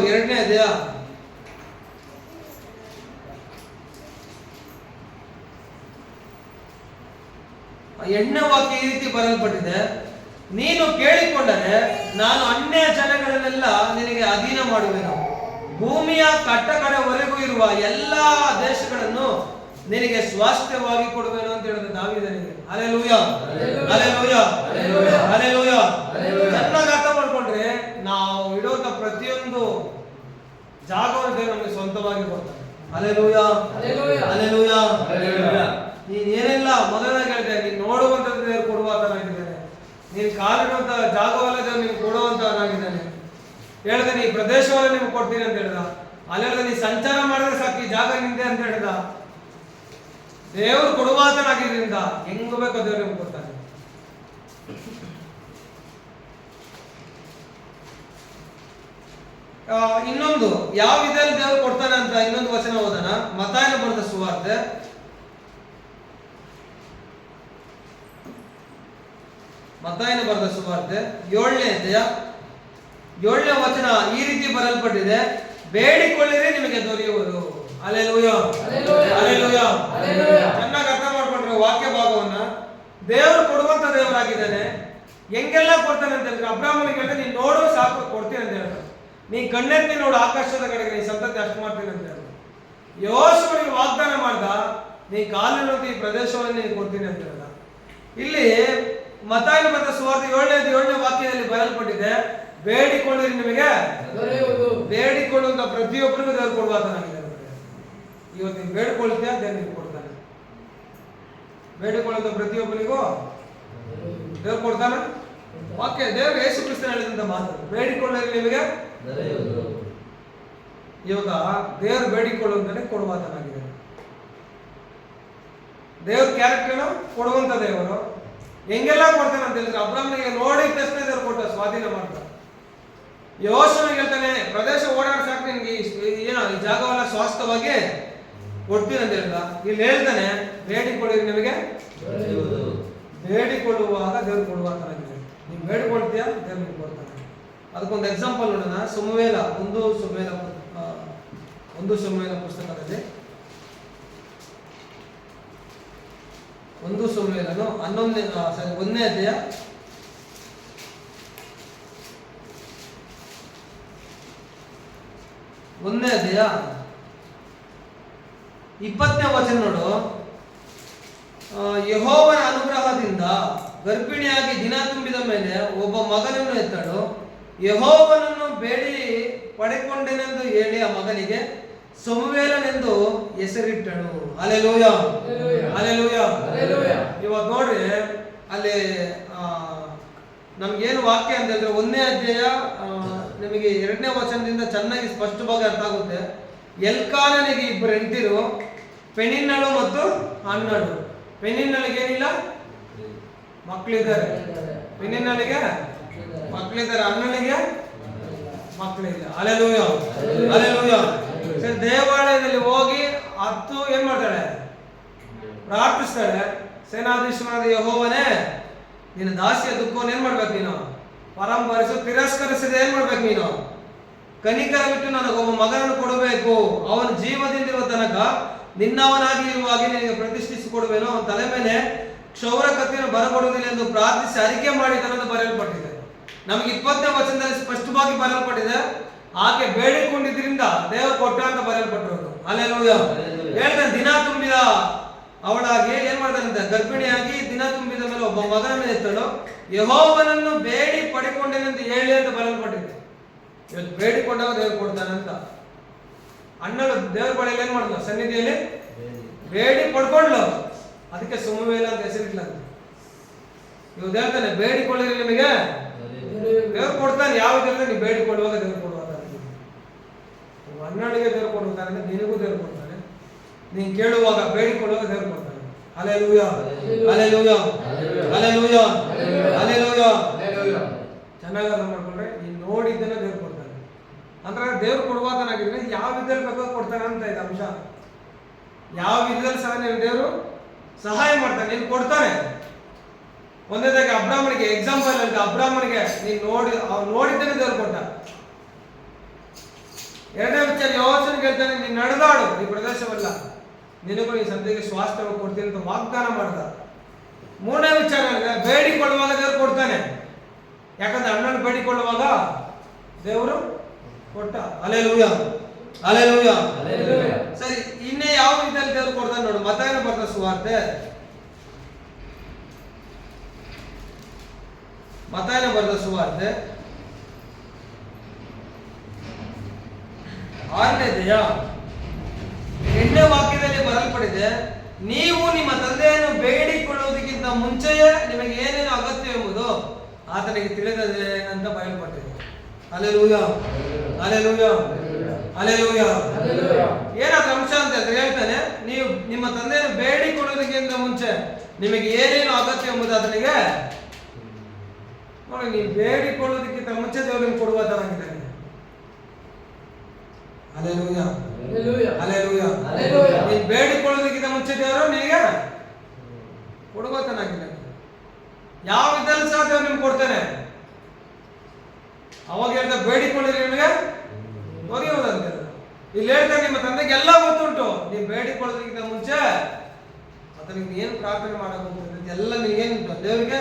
2ನೇ ಅಧ್ಯಾಯ 8ನೇ ವಾಕ್ಯ ಈ ರೀತಿ ಬರೆಯಲ್ಪಟ್ಟಿದೆ, ನೀನು ಕೇಳಿಕೊಂಡರೆ ನಾನು ಅನ್ಯ ಜನಗಳನ್ನೆಲ್ಲ ನಿನಗೆ ಅಧೀನ ಮಾಡುವೆನು, ಭೂಮಿಯ ಕಟ್ಟಕಡೆವರೆಗೂ ಇರುವ ಎಲ್ಲಾ ದೇಶಗಳನ್ನು ನಿನಗೆ ಸ್ವಾಸ್ಥ್ಯವಾಗಿ ಕೊಡುವೆನು ಅಂತ ಹೇಳಿದ ದಾವೀದನಿಗೆ. Hallelujah, hallelujah, hallelujah. ಚೆನ್ನಾಗಿ ಅರ್ಥ ಮಾಡ್ಕೊಂಡ್ರೆ ನಾವು ಇಡುವಂತ ಪ್ರತಿಯೊಂದು ಜಾಗವನ್ನು ದೇವರು ನಮಗೆ ಸ್ವಂತವಾಗಿ ಕೊಡ್ತಾನೆ. Hallelujah, hallelujah. ನೀನ್ ಏನೆಲ್ಲ ಮೊದಲನಾಗಿ ಹೇಳ್ತೇನೆ, ನೀನ್ ನೋಡುವಂತದ್ದು ದೇವರು ಕೊಡುವಂತನಾಗಿದ್ದಾನೆ, ನೀನ್ ಕಾಲಿಡುವಂತ ಜಾಗವಲ್ಲ ದೇವರು ನಿಮ್ಗೆ ಕೊಡುವಂತನಾಗಿದ್ದಾನೆ. ಹೇಳ್ದೆ ಈ ಪ್ರದೇಶವನ್ನ ನಿಮ್ಗೆ ಕೊಡ್ತೀನಿ ಅಂತ ಹೇಳ್ದ. ಅಲ್ಲಿ ನೀ ಸಂಚಾರ ಮಾಡಿದ್ರೆ ಸಾಕು, ಈ ಜಾಗ ನಿಂದೆ ಅಂತ ಹೇಳ್ದ. ದೇವರು ಕೊಡುವಾತನಾಗಿದ್ದರಿಂದ ಹೆಂಗ ಬೇಕೋ ದೇವರು ನಿಮ್ಗೆ ಕೊಡ್ತಾನೆ. ಇನ್ನೊಂದು ಯಾವ ವಿಧದಲ್ಲಿ ದೇವರು ಕೊಡ್ತಾನೆ ಅಂತ ಇನ್ನೊಂದು ವಚನ ಓದೋಣ. ಮತ್ತಾಯನ ಬರೆದ ಸುವಾರ್ತೆ 7ನೇ ಅಧ್ಯಾಯ 7ನೇ ವಚನ ಈ ರೀತಿ ಬರೆಯಲ್ಪಟ್ಟಿದೆ, ಬೇಡಿಕೊಳ್ಳಿರಿ ನಿಮಗೆ ದೊರೆಯುವುದು. Hallelujah, hallelujah. ಚೆನ್ನಾಗಿ ಅರ್ಥ ಮಾಡ್ಕೊಂಡ್ರೆ ವಾಕ್ಯ ಭಾಗವನ್ನ, ದೇವರು ಕೊಡುವಂತ ದೇವರಾಗಿದ್ದಾನೆ. ಹೆಂಗೆಲ್ಲ ಕೊಡ್ತಾನೆ ಅಂತ ಹೇಳಿದ್ರೆ, ಅಬ್ರಾಹ್ಮನಿಗೆ ಹೇಳಿದ್ರೆ ನೀನ್ ನೋಡು ಸಾಕು ಕೊಡ್ತೀನಿ ಅಂತ ಹೇಳ್ತಾರೆ. ನೀ ಕಣ್ಣೆತ್ತಿ ನೋಡು ಆಕಾಶದ ಕಡೆಗೆ, ನೀ ಸಂತತಿ ಅಷ್ಟು ಮಾಡ್ತೀನಿ ಅಂತ ಹೇಳಿದ್ರು. ಯೋಶುವನಿಗೆ ವಾಗ್ದಾನ ಮಾಡ್ದ, ನೀ ಕಾಲಿಡುವಂತ ಈ ಪ್ರದೇಶವನ್ನು ನೀನು ಕೊಡ್ತೀನಿ ಅಂತ ಹೇಳ್ದ. ಇಲ್ಲಿ ಮತ್ತಾಯನ ಬರೆದ ಸುವಾರ್ತೆ 7ನೇ ವಾಕ್ಯದಲ್ಲಿ ಬರೆಯಲ್ಪಟ್ಟಿದೆ, ಬೇಡಿಕೊಳ್ಳಿರಿ ನಿಮಗೆ ಬೇಡಿಕೊಳ್ಳುವಂತ ಪ್ರತಿಯೊಬ್ಬರಿಗೂ ದೇವರು ಕೊಡುವಾತನಾಗಿದ್ದಾನೆ. ಇವತ್ತು ನೀನು ಬೇಡಿಕೊಳ್ತೀಯ, ದೇವರು ನಿಮ್ಗೆ ಕೊಡ್ತಾನೆ. ಬೇಡಿಕೊಳ್ಳುವಂತ ಪ್ರತಿಯೊಬ್ಬರಿಗೂ ದೇವರು ಕೊಡ್ತಾನೆ. ವಾಕ್ಯ ದೇವರು ಯೇಸು ಕ್ರಿಸ್ತನ ಹೇಳಿದಂತ ಮಾತು, ಬೇಡಿಕೊಳ್ಳಿರಿ ನಿಮಗೆ. ಇವಾಗ ದೇವರು ಬೇಡಿಕೊಳ್ಳುವಂತಾನೆ ಕೊಡುವಾತನಾಗಿದ್ದಾನೆ. ದೇವ್ರ ಕ್ಯಾರೆಕ್ಟರ್ ಕೊಡುವಂತ ದೇವರು. ಹೆಂಗೆಲ್ಲ ಕೊಡ್ತಾನೆ ಅಂತ ಹೇಳಿದ್ರೆ, ಅಬ್ರಾಹ್ಮನಿಗೆ ನೋಡಿದ ತಕ್ಷಣ ದೇವರು ಕೊಟ್ಟ, ಸ್ವಾಧೀನ ಮಾಡ್ತಾನೆ. ಯೋಶುವನಿಗೆ ಹೇಳ್ತಾನೆ, ಪ್ರದೇಶ ಓಡಾಡ ಸಾಕು ನಿನ್ಗೆ, ಏನೋ ಈ ಜಾಗವನ್ನ ಸ್ವಾಸ್ಥ್ಯವಾಗಿ ಕೊಡ್ತೀನಿ ಅಂತ ಹೇಳ್ದ. ಇಲ್ಲಿ ಹೇಳ್ತಾನೆ, ಬೇಡಿಕೊಳ್ಳಿರಿ ನಿಮಗೆ. ಬೇಡಿಕೊಳ್ಳುವಾಗ ದೇವ್ರು ಕೊಡುವಂತಾಗಿದೆ. ನೀವು ಬೇಡಿಕೊಳ್ತೀಯ, ದೇವ್ರು ನಿಮ್ಗೆ ಕೊಡ್ತಾನೆ. ಅದಕ್ಕೊಂದು ಎಕ್ಸಾಂಪಲ್ ನೋಡೋಣ. ಒಂದು ಸಮುವೇಲ ಪುಸ್ತಕದಲ್ಲಿ 1 ಸಮುವೇಲನು 1ನೇ ಅಧ್ಯಾಯ 20ನೇ ವಚನ ನೋಡು. ಯೆಹೋವನ ಅನುಗ್ರಹದಿಂದ ಗರ್ಭಿಣಿಯಾಗಿ ದಿನ ತುಂಬಿದ ಮೇಲೆ ಒಬ್ಬ ಮಗನನ್ನು ಎತ್ತಳು. ಯೆಹೋವನನ್ನು ಬೇಡಿ ಪಡೆಕೊಂಡೆನೆಂದು ಹೇಳಿ ಆ ಮಗನಿಗೆ ಸಮುವೇಲನೆಂದು ಹೆಸರಿಟ್ಟಳು. Hallelujah, hallelujah. ಇವತ್ತು ನೋಡ್ರಿ, ಅಲ್ಲಿ ನಮ್ಗೇನು ವಾಕ್ಯ ಅಂತ ಹೇಳಿದ್ರೆ, 1ನೇ ಅಧ್ಯಾಯ ನಿಮಗೆ 2ನೇ ವಚನದಿಂದ ಚೆನ್ನಾಗಿ ಸ್ಪಷ್ಟವಾಗಿ ಅರ್ಥ ಆಗುತ್ತೆ. ಎಲ್ಕಾನನಿಗೆ 2 ಹೆಂಡತಿರು, ಪೆನಿನ್ನಳು ಮತ್ತು ಹನ್ನಳು. ಪೆನಿನ್ನಳಿಗೆ ಏನಿಲ್ಲ, ಮಕ್ಕಳಿದ್ದಾರೆ. ಪೆನಿನ್ನಳಿಗೆ ಮಕ್ಕಳಿದ್ದಾರೆ, ಹನ್ನಳಿಗೆ ಮಕ್ಕಳಿಲ್ಲ. Hallelujah, hallelujah. ದೇವಾಲಯದಲ್ಲಿ ಹೋಗಿ ಏನ್ ಮಾಡ್ತಾಳೆ, ಪ್ರಾರ್ಥಿಸ್ತಾಳೆ. ಸೇನಾಧೀಶ್ವರನಾದ ಯೆಹೋವನೇ, ನಿನ್ನ ದಾಸಿಯ ದುಃಖವನ್ನು ಏನ್ ಮಾಡ್ಬೇಕು ನೀನು ಪರಂಪರಿಸು, ತಿರಸ್ಕರಿಸದೆ ಏನ್ ಮಾಡ್ಬೇಕು ನೀನು ಕನಿಕರ ಬಿಟ್ಟು ನನಗೊಬ್ಬ ಮಗನನ್ನು ಕೊಡಬೇಕು, ಅವನ ಜೀವದಿಂದಿರುವ ತನಕ ನಿನ್ನವನಾಗಿ ಇರುವಾಗೆ ನಿನಗೆ ಪ್ರತಿಷ್ಠಿಸಿಕೊಡುವೆನು, ಅವನ ತಲೆ ಮೇಲೆ ಕ್ಷೌರ ಕತ್ತಿಯನ್ನು ಬರಕೊಡುವುದಿಲ್ಲ ಎಂದು ಪ್ರಾರ್ಥಿಸಿ ಅರಿಕೆ ಮಾಡಿದನೆಂದು ಬರೆಯಲ್ಪಟ್ಟಿದೆ. ನಮಗೆ 20ನೇ ವಚನದಲ್ಲಿ ಸ್ಪಷ್ಟವಾಗಿ ಬರೆಯಲ್ಪಟ್ಟಿದೆ, ಆಕೆ ಬೇಡಿಕೊಂಡಿದ್ರಿಂದ ದೇವರು ಕೊಟ್ಟ ಅಂತ ಬರೆಯಲ್ಪಟ್ಟಿರೋದು. ಹಲ್ಲೆಲೂಯಾ. ಹೇಳ್ತಾನೆ, ದಿನ ತುಂಬಿದ ಅವಳಾಗಿ ಏನ್ ಮಾಡ್ತಾನಂತೆ, ಗರ್ಭಿಣಿಯಾಗಿ ದಿನ ತುಂಬಿದ ಮೇಲೆ ಒಬ್ಬ ಮಗನನ್ನು ಎತ್ತಳು, ಯೆಹೋವನನ್ನು ಬೇಡಿ ಪಡಿಕೊಂಡೇನೆಂದು ಹೇಳಿ ಅಂತ ಬರೆಯಲ್ಪಟ್ಟಿದೆ. ಇವತ್ತು ಬೇಡಿಕೊಂಡಾಗ ದೇವರು ಕೊಡ್ತಾನೆ ಅಂತ. ಅಣ್ಣಳು ದೇವ್ರ ಬಳಿಯಲ್ಲಿ ಏನ್ ಮಾಡಿದ್ಲು, ಸನ್ನಿಧಿಯಲ್ಲಿ ಬೇಡಿ ಪಡ್ಕೊಂಡ್ಲು, ಅದಕ್ಕೆ ಸುಮವೇಲ ಅಂತ ಹೆಸರಿಟ್ಲಂತ. ಇವ್ ಹೇಳ್ತಾನೆ, ಬೇಡಿಕೊಳ್ಳಿರಿ ನಿಮಗೆ ದೇವ್ರು ಕೊಡ್ತಾನೆ. ಯಾವ ಇದರಲ್ಲಿ ನೀವು ಬೇಡಿಕೊಳ್ಳುವಾಗ ದೇವ್ರು ಕೊಡುವಾಗ, ಅಣ್ಣಳಿಗೆ ದೇವ್ರು ಕೊಡ್ತಾನೆ, ನಿನಗೂ ದೇವ್ರು ಕೊಡ್ತಾನೆ. ನೀನ್ ಕೇಳುವಾಗ ಬೇಡಿಕೊಳ್ಳುವಾಗ ದೇವ್ರು ಕೊಡ್ತಾನೆ. Hallelujah, hallelujah, hallelujah, hallelujah. ಚೆನ್ನಾಗಿ ಅರ್ಥ ಮಾಡ್ಕೊಂಡ್ರೆ, ನೀನ್ ನೋಡಿದ್ದನ್ನ ದೇವ್ರು ಕೊಡ್ತಾನೆ. ಅಂದ್ರೆ ದೇವ್ರು ಕೊಡುವಾತನಾಗಿದ್ರೆ ಯಾವ ವಿಧದಲ್ಲಿ ಬೇಕಾದ್ರೂ ಕೊಡ್ತಾನೆ ಅಂತ ಇದೆ ಅಂಶ. ಯಾವ ವಿಧದಲ್ಲಿ ಸಹ ದೇವರು ಸಹಾಯ ಮಾಡ್ತಾನೆ, ನೀನು ಕೊಡ್ತಾನೆ. ಒಂದೇದಾಗಿ ಅಬ್ರಾಹ್ಮನಿಗೆ ಎಕ್ಸಾಂಪಲ್ ಅಂತ, ಅಬ್ರಾಹ್ಮನಿಗೆ ನೀನು ನೋಡಿದ್ದೇನೆ ದೇವ್ರು ಕೊಟ್ಟ. ಎರಡನೇ ವಿಚಾರ, ಯೋಚನೆಗೆ ಹೇಳ್ತಾನೆ, ನೀನು ನಡೆದಾಡು ಈ ಪ್ರದೇಶವಲ್ಲ, ನಿನಗೂ ಈ ಸಂತೆಗೆ ಸ್ವಾಸ್ಥ್ಯ ಕೊಡ್ತೀನಿ ಅಂತ ವಾಗ್ದಾನ ಮಾಡ್ದ. ಮೂರನೇ ವಿಚಾರ ಬೇಡಿಕೊಳ್ಳುವಾಗ ದೇವ್ರು ಕೊಡ್ತಾನೆ. ಯಾಕಂದ್ರೆ ಅಣ್ಣನ ಬೇಡಿಕೊಳ್ಳುವಾಗ ದೇವರು ಕೊಟ್ಟ. Hallelujah, hallelujah. ಸರಿ, ಇನ್ನೇ ಯಾವ ವಿಧದಲ್ಲಿ ದೇವ್ರು ಕೊಡ್ತಾನೆ ನೋಡು. ಮತ್ತಾಯನ ಬರೆದ ಸುವಾರ್ತೆ, ಮತ್ತಾಯನ ಬರೆದ ಸುವಾರ್ತೆ 6ನೇ ಅಧ್ಯಾಯ 8ನೇ ವಾಕ್ಯದಲ್ಲಿ ಬರೆಯಲ್ಪಟ್ಟಿದೆ, ನೀವು ನಿಮ್ಮ ತಂದೆಯನ್ನು ಬೇಡಿಕೊಳ್ಳುವುದಕ್ಕಿಂತ ಮುಂಚೆಯೇ ನಿಮಗೆ ಏನೇನು ಅಗತ್ಯ ಎಂಬುದು ಆತನಿಗೆ ತಿಳಿದಿದೆ ಅಂತ ಬರೆಯಲ್ಪಟ್ಟಿದೆ. Hallelujah, hallelujah, hallelujah. ಏನಾದ್ರು ಅಂಶ ಅಂತ ಹೇಳ್ತಾನೆ, ನೀವು ನಿಮ್ಮ ತಂದೆಯನ್ನು ಬೇಡಿಕೊಳ್ಳುವುದಕ್ಕಿಂತ ಮುಂಚೆ ನಿಮಗೆ ಏನೇನು ಅಗತ್ಯ ಎಂಬುದು ಆತನಿಗೆ ನೋಡಿ. ನೀವು ಬೇಡಿಕೊಳ್ಳುವುದಕ್ಕಿಂತ ಮುಂಚೆ ದೇವರಿಗೆ ಕೊಡುವಾತನಾಗಿದ್ದಾನೆ. Hallelujah, hallelujah. ನೀನು ಬೇಡಿಕೊಳ್ಳುವುದಕ್ಕಿಂತ ಮುಂಚೆ ದೇವರು ನಿನಗೆ ಕೊಡುವಾತನಾಗಿದ್ದಾನೆ. ಯಾವ ವಿಧದಲ್ಲಿ ಸಹ ದೇವರು ನಿಮ್ಗೆ ಕೊಡ್ತಾನೆ. ಅವಾಗ ಹೇಳ್ತಾ, ಬೇಡಿಕೊಳ್ಳಿರಿ ನಿಮಗೆ ದೊರೆಯುವುದಂತ. ಇಲ್ಲಿ ಹೇಳ್ತಾರೆ, ನಿಮ್ಮ ತಂದೆಗೆ ಎಲ್ಲ ಗೊತ್ತುಂಟು, ನೀವು ಬೇಡಿಕೊಳ್ಳೋದಕ್ಕಿಂತ ಮುಂಚೆ ಆತನಿಗೆ ಏನು ಪ್ರಾರ್ಥನೆ ಮಾಡಬೇಕು ಎಲ್ಲ ನಿಮಗೇನುಂಟು ದೇವರಿಗೆ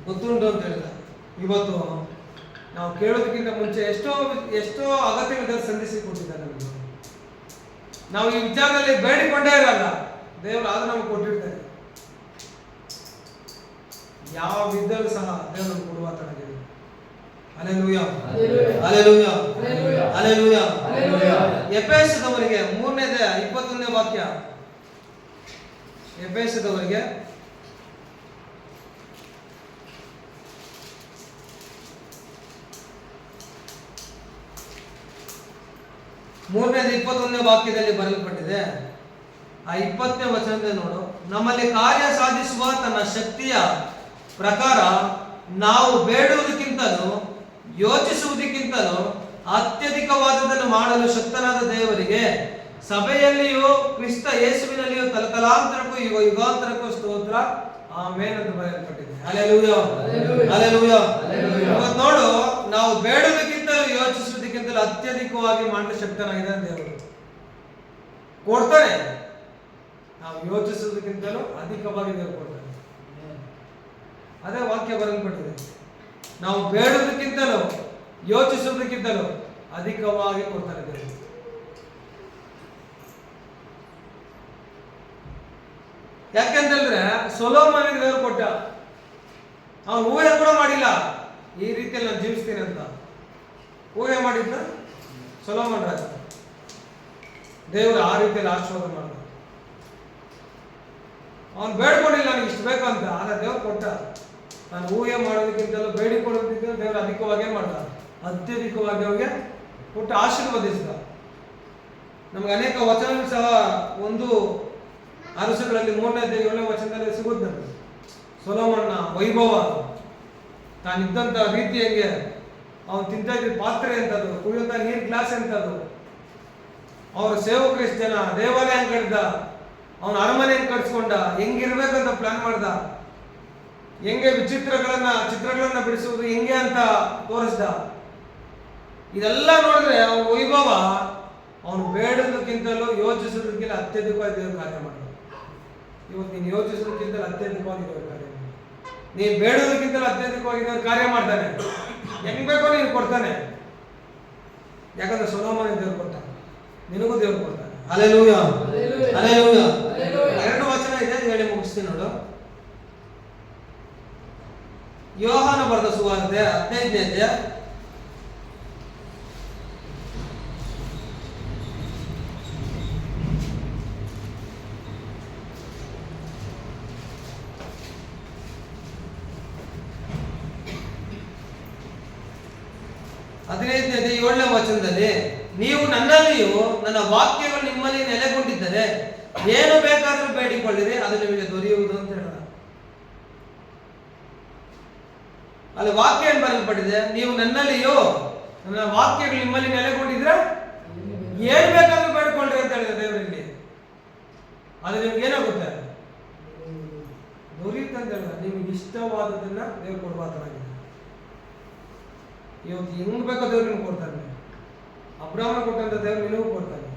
ಗೊತ್ತುಂಟು ಅಂತ ಹೇಳಿದ. ಇವತ್ತು ನಾವು ಕೇಳೋದಕ್ಕಿಂತ ಮುಂಚೆ ಎಷ್ಟೋ ಅಗತ್ಯವಿದ್ದಲ್ಲಿ ಸಂಧಿಸಿ ಕೊಟ್ಟಿದ್ದಾರೆ ನಮಗೆ. ನಾವು ಈ ವಿಚಾರದಲ್ಲಿ ಬೇಡಿಕೊಂಡೇ ಇರಲ್ಲ, ದೇವರು ಆದ್ರೂ ನಮ್ಗೆ ಕೊಟ್ಟಿರ್ತಾರೆ. ಯಾವ ವಿದ್ಯಲ್ಲೂ ಸಹ ದೇವರು ಕೊಡುವಾತನಾಗಿದೆ. Hallelujah, hallelujah, hallelujah. ಎಫೆಸದವರಿಗೆ 3ನೇ ಅಧ್ಯಾಯ 21ನೇ ವಾಕ್ಯ. ಎಫೆಸದವರಿಗೆ 3ನೇ ಅಧ್ಯಾಯ 21ನೇ ವಾಕ್ಯದಲ್ಲಿ ಬರೆಯಲ್ಪಟ್ಟಿದೆ. ಆ 20ನೇ ವಚನದಲ್ಲಿ ನೋಡು, ನಮ್ಮಲ್ಲಿ ಕಾರ್ಯ ಸಾಧಿಸುವ ತನ್ನ ಶಕ್ತಿಯ ಪ್ರಕಾರ ನಾವು ಬೇಡುವುದಕ್ಕಿಂತಲೂ ಯೋಚಿಸುವುದಕ್ಕಿಂತಲೂ ಅತ್ಯಧಿಕವಾದದನ್ನು ಮಾಡಲು ಶಕ್ತನಾದ ದೇವರಿಗೆ ಸಭೆಯಲ್ಲಿಯೂ ಕ್ರಿಸ್ತ ಯೇಸುವಿನಲ್ಲಿಯೂ ತಲತಲಾಂತರಕ್ಕೂ ಯುಗಾಂತರಕ್ಕೂ ಸ್ತೋತ್ರ, ಆಮೇನ್ ಅಂತ ಬರೆಯಲ್ಪಟ್ಟಿದೆ. Hallelujah, hallelujah. ಇವತ್ತು ನೋಡು, ನಾವು ಬೇಡುವುದಕ್ಕಿಂತಲೂ ಯೋಚಿಸುವುದಕ್ಕಿಂತಲೂ ಅತ್ಯಧಿಕವಾಗಿ ಮಾಡಲು ಶಕ್ತನಾಗಿದ್ದಾನೆ ದೇವರು. ಕೊಡ್ತಾನೆ. ನಾವು ಯೋಚಿಸುವುದಕ್ಕಿಂತಲೂ ಅಧಿಕವಾಗಿ ದೇವರು ಕೊಡ್ತಾನೆ. ಅದೇ ವಾಕ್ಯ ಬರೆಯಲ್ಪಟ್ಟಿದೆ. ನಾವು ಬೇಡುವುದಕ್ಕಿಂತಲೂ ಯೋಚಿಸುವುದಕ್ಕಿಂತಲೂ ಅಧಿಕವಾಗಿ ಕೊಡ್ತಾನೆ ದೇವರು. ಯಾಕೆಂತಂದ್ರೆ ಸೊಲೊಮೋನನಿಗೆ ದೇವರು ಕೊಟ್ಟ. ಅವನು ಊಹೆ ಕೂಡ ಮಾಡಿಲ್ಲ ಈ ರೀತಿಯಲ್ಲಿ ನಾನು ಜೀವಿಸ್ತೀನಿ ಅಂತ. ಊಹೆ ಮಾಡಿದ್ನ ಸೊಲೊಮೋನ್ ರಾಜ. ದೇವರು ಆ ರೀತಿಯಲ್ಲಿ ಆಶೀರ್ವಾದ ಮಾಡಿದ. ಅವನು ಬೇಡ್ಕೊಂಡಿಲ್ಲ ನನಗೆ ಇಷ್ಟು ಬೇಕು ಅಂತ, ಆದ್ರೆ ದೇವ್ರು ಕೊಟ್ಟ. ನಾನು ಊಹೆ ಮಾಡೋದಕ್ಕಿಂತಲೂ ಬೇಡಿಕೊಳ್ಳೋದಕ್ಕಿಂತ ದೇವರು ಅಧಿಕವಾಗಿ ಮಾಡ್ದ, ಅತ್ಯಧಿಕವಾಗಿ ಅವರಿಗೆ ಕೊಟ್ಟು ಆಶೀರ್ವದಿಸಿದ. ನಮ್ಗೆ ಅನೇಕ ವಚನಗಳು ಸಹ ಒಂದು ಅರಸುಗಳಲ್ಲಿ 3ನೇ ಅಧ್ಯಾಯ 7ನೇ ವಚನದಲ್ಲಿ ಸಿಗುತ್ತೆ. ಸೊಲೊಮೋನನ ವೈಭವ, ತಾನಿದ್ದಂಥ ರೀತಿ ಹೆಂಗೆ, ಅವನು ತಿಂತ ಇದ್ದ ಪಾತ್ರೆ ಎಂಥದ್ದು, ಕುಡಿಯುವಂಥ ನೀರು ಗ್ಲಾಸ್ ಎಂಥದ್ದು, ಅವರ ಸೇವಕರು ಎಷ್ಟು ಜನ, ದೇವಾಲಯ ಹೆಂಗೆ ಕಟ್ಟಿದ, ಅವನ ಅರಮನೆ ಹೆಂಗೆ ಕಟ್ಸ್ಕೊಂಡ, ಹೆಂಗಿರ್ಬೇಕಂತ ಪ್ಲಾನ್ ಮಾಡ್ದ, ಹೆಂಗೆ ಚಿತ್ರಗಳನ್ನ ಬಿಡಿಸುವುದು ಹೆಂಗೆ ಅಂತ ತೋರಿಸ್ದ. ಇದೆಲ್ಲ ನೋಡಿದ್ರೆ ಅವನ ವೈಭವ ಅವನು ಬೇಡೋದಕ್ಕಿಂತಲೂ ಯೋಚಿಸೋದಕ್ಕಿಂತ ಅತ್ಯಧಿಕವಾಗಿ ದೇವರು ಕಾರ್ಯ ಮಾಡ್ತಾನೆ. ಇವತ್ತು ನೀನು ಯೋಚಿಸೋದಕ್ಕಿಂತಲೂ ಅತ್ಯಧಿಕವಾಗಿ ದೇವರು ಕಾರ್ಯ ಮಾಡ್ತಾನೆ. ನೀನು ಬೇಡೋದಕ್ಕಿಂತಲೂ ಅತ್ಯಧಿಕವಾಗಿ ದೇವರು ಕಾರ್ಯ ಮಾಡ್ತಾನೆ. ಹೆಂಗ್ ಬೇಕೋ ನೀನು ಕೊಡ್ತಾನೆ. ಯಾಕಂದ್ರೆ ಸೊಲೊಮೋನ ದೇವರು ಕೊಡ್ತಾನೆ, ನಿನಗೂ ದೇವರು ಕೊಡ್ತಾನೆ. Hallelujah, hallelujah. 2 ವಚನ ಇದೆ, ಹೇಳಿ ಮುಗಿಸ್ತೀನಿ ನೋಡು. ಯೋಹಾನ ಬರೆದ ಸುವಾರ್ತೆ 15ನೇ ಅಧ್ಯಾಯ 7ನೇ ವಚನದಲ್ಲಿ, ನೀವು ನನ್ನಲ್ಲಿಯೂ ನನ್ನ ವಾಕ್ಯಗಳು ನಿಮ್ಮಲ್ಲಿ ನೆಲೆಗೊಂಡಿದ್ದರೆ ಏನು ಬೇಕಾದರೂ ಬೇಡಿಕೊಳ್ಳಿರಿ, ಅದು ನಿಮಗೆ ದೊರೆಯುವುದು ಅಂತ ಹೇಳ. ಅಲ್ಲಿ ವಾಕ್ಯ ಏನು ಬರೆಯಲ್ಪಟ್ಟಿದೆ? ನೀವು ನನ್ನಲ್ಲಿಯೂ ನನ್ನ ವಾಕ್ಯಗಳು ನಿಮ್ಮಲ್ಲಿ ನೆಲೆಗೊಂಡಿದ್ರೆ ಏನು ಬೇಕಾದ್ರೂ ಬೇಡಿಕೊಳ್ಳ್ರಿ ಅಂತ ಹೇಳಿದೆ ದೇವರಲ್ಲಿ. ಅದು ನಿಮ್ಗೆ ಏನಾಗುತ್ತೆ? ದೊರೆಯುತ್ತೆ ಅಂತ ಹೇಳಿದ. ನಿಮ್ಗೆ ಇಷ್ಟವಾದದನ್ನ ದೇವ್ರು ಕೊಡ್ಬಾರ್ದಾಗಿದೆ. ಇವತ್ತು ಹೆಂಗ್ ಬೇಕೋ ದೇವ್ರು ನಿಮ್ಗೆ ಕೊಡ್ತಾನೆ. ಅಬ್ರಾಹ್ಮಣ ಕೊಟ್ಟಂತ ದೇವ್ರು ನಿನಗೂ ಕೊಡ್ತಾನೆ.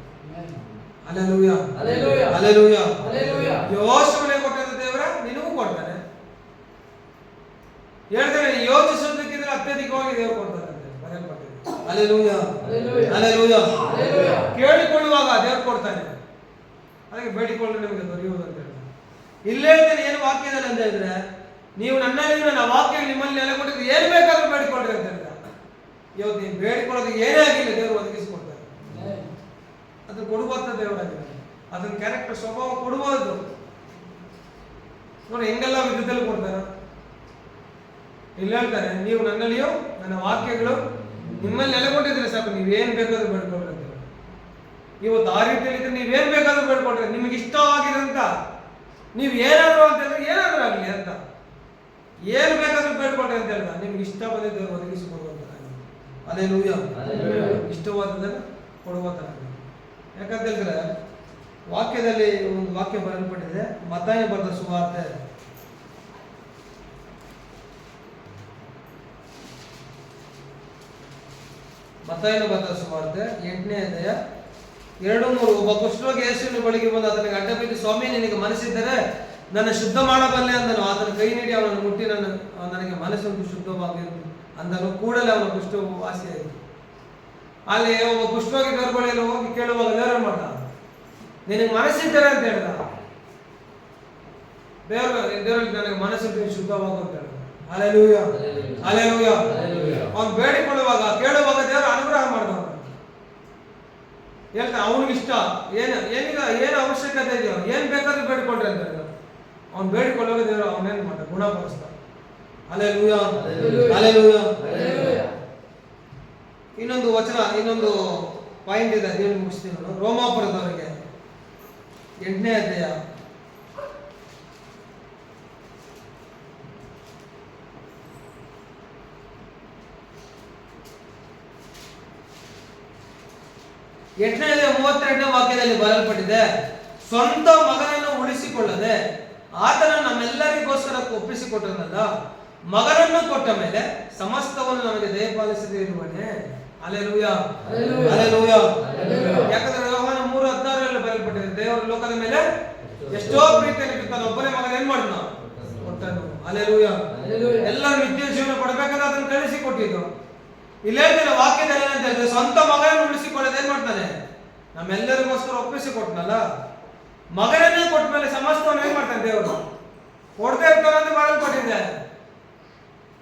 Hallelujah, hallelujah. ಯೋಶುವನಿಗೆ ಕೊಟ್ಟಂತ ದೇವರ ನಿನಗೂ ಕೊಡ್ತಾನೆ. ಹೇಳ್ತಾನೆ, ಯೋಚಿಸೋದಕ್ಕಿಂತ ಅತ್ಯಧಿಕವಾಗಿ ದೇವರು ಕೊಡ್ತಾನೆ ಅಂತ ಬರೆಯಲ್ಪಟ್ಟಿದೆ. Hallelujah, hallelujah. ಕೇಳಿಕೊಳ್ಳುವಾಗ ದೇವ್ರು ಕೊಡ್ತಾನೆ, ಅದಕ್ಕೆ ಬೇಡಿಕೊಳ್ಳಲು ನಿಮಗೆ ದೊರೆಯುವುದು ಅಂತ ಹೇಳ್ತಾನೆ. ಇಲ್ಲೇ ಹೇಳ್ತಾನೆ ಏನು ವಾಕ್ಯದಲ್ಲಿ ಅಂತ ಹೇಳಿದ್ರೆ, ನೀವು ನನ್ನಲ್ಲಿ ನನ್ನ ವಾಕ್ಯ ನಿಮ್ಮಲ್ಲಿ ನೆಲೆಗೊಂಡಿದ್ದು ಏನು ಬೇಕಾದ್ರೂ ಬೇಡಿಕೊಳ್ಳ್ರಿ ಅಂತ ಹೇಳ್ತಾರೆ. ಇವತ್ತು ನೀವು ಬೇಡಿಕೊಳ್ಳೋದು ಏನೇ ಆಗಿಲ್ಲ ದೇವರು ಒದಗಿಸಿಕೊಡ್ತಾರೆ. ಅದನ್ನು ಕೊಡುವಂತ ದೇವರಾಗಿದೆ. ಅದನ್ನ ಕ್ಯಾರೆಕ್ಟರ್ ಸ್ವಭಾವ ಕೊಡುವುದು ನೋಡಿ, ಹೆಂಗೆಲ್ಲ ವಿಧದಲ್ಲಿ ಕೊಡ್ತಾರ. ಇಲ್ಲಿ ಹೇಳ್ತಾರೆ, ನೀವು ನನ್ನಲ್ಲಿಯೂ ನನ್ನ ವಾಕ್ಯಗಳು ನಿಮ್ಮಲ್ಲಿ ನೆಲೆಗೊಂಡಿದ್ರೆ ಸಾಕು, ನೀವೇನ್ ಬೇಕಾದ್ರೂ ಬೇಡ್ಕೊಳ್ರಿ ಅಂತ. ಇವತ್ತು ಆ ರೀತಿಯಲ್ಲಿ ನೀವೇನ್ ಬೇಕಾದ್ರೂ ಬೇಡ್ಕೊಳ್ರಿ. ನಿಮಗೆ ಇಷ್ಟವಾಗಿರಂತ ನೀವು ಏನಾದ್ರು ಅಂತಂದ್ರೆ ಏನಾದ್ರೂ ಆಗಲಿ ಅಂತ ಏನು ಬೇಕಾದ್ರೂ ಬೇಡ್ಕೊಳ್ರಿ ಅಂತ ಹೇಳ್ದ. ನಿಮ್ಗೆ ಇಷ್ಟ ಬಂದಿದ್ದು ದೇವರು ಒದಗಿಸಿ ಕೊಡುವಂತ. ಹಲ್ಲೆಲೂಯಾ, ಇಷ್ಟವಾದದನ್ನು ಕೊಡುವಂತ. ಯಾಕಂತ ಹೇಳಿದ್ರೆ ವಾಕ್ಯದಲ್ಲಿ ಒಂದು ವಾಕ್ಯ ಬರೆಯಲ್ಪಟ್ಟಿದೆ. ಮತ್ತಾಯ ಬರೆದ ಸುವಾರ್ತೆ 8ನೇ ಅಧ್ಯಾಯ 2-3. ಒಬ್ಬ ಕುಷ್ಠರೋಗಿ ಯೇಸುವಿನ ಬಳಿಗೆ ಬಂದು ಆತನಿಗೆ ಅಡ್ಡ ಬಿದ್ದು, ಸ್ವಾಮಿ ನಿನಗೆ ಮನಸ್ಸಿದ್ದರೆ ನನ್ನ ಶುದ್ಧ ಮಾಡಬಲ್ಲೆ ಅಂದನು. ಆತನ ಕೈ ನೀಡಿ ಅವನನ್ನು ಮುಟ್ಟಿ ನನಗೆ ಮನಸ್ಸು ಶುದ್ಧವಾಗಿರುವುದು ಅಂದನು. ಕೂಡಲೇ ಅವನ ಕುಷ್ಠವು ವಾಸಿಯಾಯಿತು. ಅಲ್ಲಿ ಒಬ್ಬ ಕುಷ್ಠರೋಗಿ ದೇವರ ಬಳಿಯಲ್ಲಿ ಹೋಗಿ ಕೇಳುವಾಗ ದೇವರ ಮಾಡ, ನಿನಗೆ ಮನಸ್ಸಿದ್ದರೆ ಅಂತ ಹೇಳ್ದ. ದೇವರಲ್ಲಿ ನನಗೆ ಮನಸ್ಸು ಶುದ್ಧವಾಗು ಅಂತ ಹೇಳ್ದ. Hallelujah, hallelujah. ಅವನು ಬೇಡಿಕೊಳ್ಳುವಾಗ ಕೇಳುವಾಗ ದೇವರು ಅನುಗ್ರಹ ಮಾಡಿದವನು. ಹೇಳ್ತಾನೆ ಅವನಿಗಿಷ್ಟ ಏನು ಅವಶ್ಯಕತೆ ಇದೆಯೋ ಏನ್ ಬೇಕಾದ್ರೂ ಬೇಡಿಕೊಂಡ್ರೆ ಅಂತ ಹೇಳಿದ. ಅವ್ನು ಬೇಡಿಕೊಳ್ಳುವಾಗ ದೇವರು ಅವನೇನ್ ಮಾಡ ಗುಣಪಡಿಸ್ತಾನೆ. Hallelujah, hallelujah. ಇನ್ನೊಂದು ವಚನ, ಇನ್ನೊಂದು ಪಾಯಿಂಟ್ ಇದೆ, ಹೇಳಿ ಮುಗಿಸ್ತೀನಿ ನಾನು. ರೋಮಾಪುರದವರಿಗೆ 8ನೇ ಅಧ್ಯಾಯ 32ನೇ ವಾಕ್ಯದಲ್ಲಿ ಬರೆಯಲ್ಪಟ್ಟಿದೆ, ಸ್ವಂತ ಮಗನನ್ನು ಉಳಿಸಿಕೊಳ್ಳದೆ ಆತನ ನಮ್ಮೆಲ್ಲರಿಗೋಸ್ಕರ ಒಪ್ಪಿಸಿಕೊಟ್ಟನಲ್ಲ, ಮಗನನ್ನು ಕೊಟ್ಟ ಮೇಲೆ ಸಮಸ್ತವನ್ನು ನಮಗೆ ದಯಪಾಲಿಸದೇ ಇರುವನೇ. Hallelujah, hallelujah. ಯಾಕಂದ್ರೆ ಯೋಹಾನ 3:16 ಬರೆಯಲ್ಪಟ್ಟಿದೆ, ದೇವರ ಲೋಕದ ಮೇಲೆ ಎಷ್ಟೋ ಪ್ರೀತಿಯನ್ನು ತನ್ನ ಒಬ್ಬನೇ ಮಗನ ಏನ್ ಮಾಡಿದ್ನ ಕೊಟ್ಟನು. ಹಲ್ಲೆಲೂಯಾ. ಎಲ್ಲರೂ ನಿತ್ಯ ಜೀವನ ಪಡಬೇಕಾದ್ರೆ ಅದನ್ನು ಕಳಿಸಿ ಕೊಟ್ಟಿದ್ದು. ಇಲ್ಲಿ ಹೇಳ್ತಾನೆ ವಾಕ್ಯದಲ್ಲಿ ಏನಂತ ಹೇಳಿದ್ರೆ, ಸ್ವಂತ ಮಗನನ್ನು ಉಳಿಸಿಕೊಳ್ಳದೆ ಏನ್ ಮಾಡ್ತಾನೆ, ನಮ್ಮೆಲ್ಲರಿಗೋಸ್ಕರ ಒಪ್ಪಿಸಿಕೊಟ್ನಲ್ಲ, ಮಗನನ್ನೇ ಕೊಟ್ಟ ಮೇಲೆ ಸಮಸ್ತವನ್ನು ಏನ್ ಮಾಡ್ತಾನೆ ದೇವರು ಕೊಡ್ತಾ ಇರ್ತಾನೆ ಅಂತ ಬರೆಯಲ್ಪಟ್ಟಿದೆ.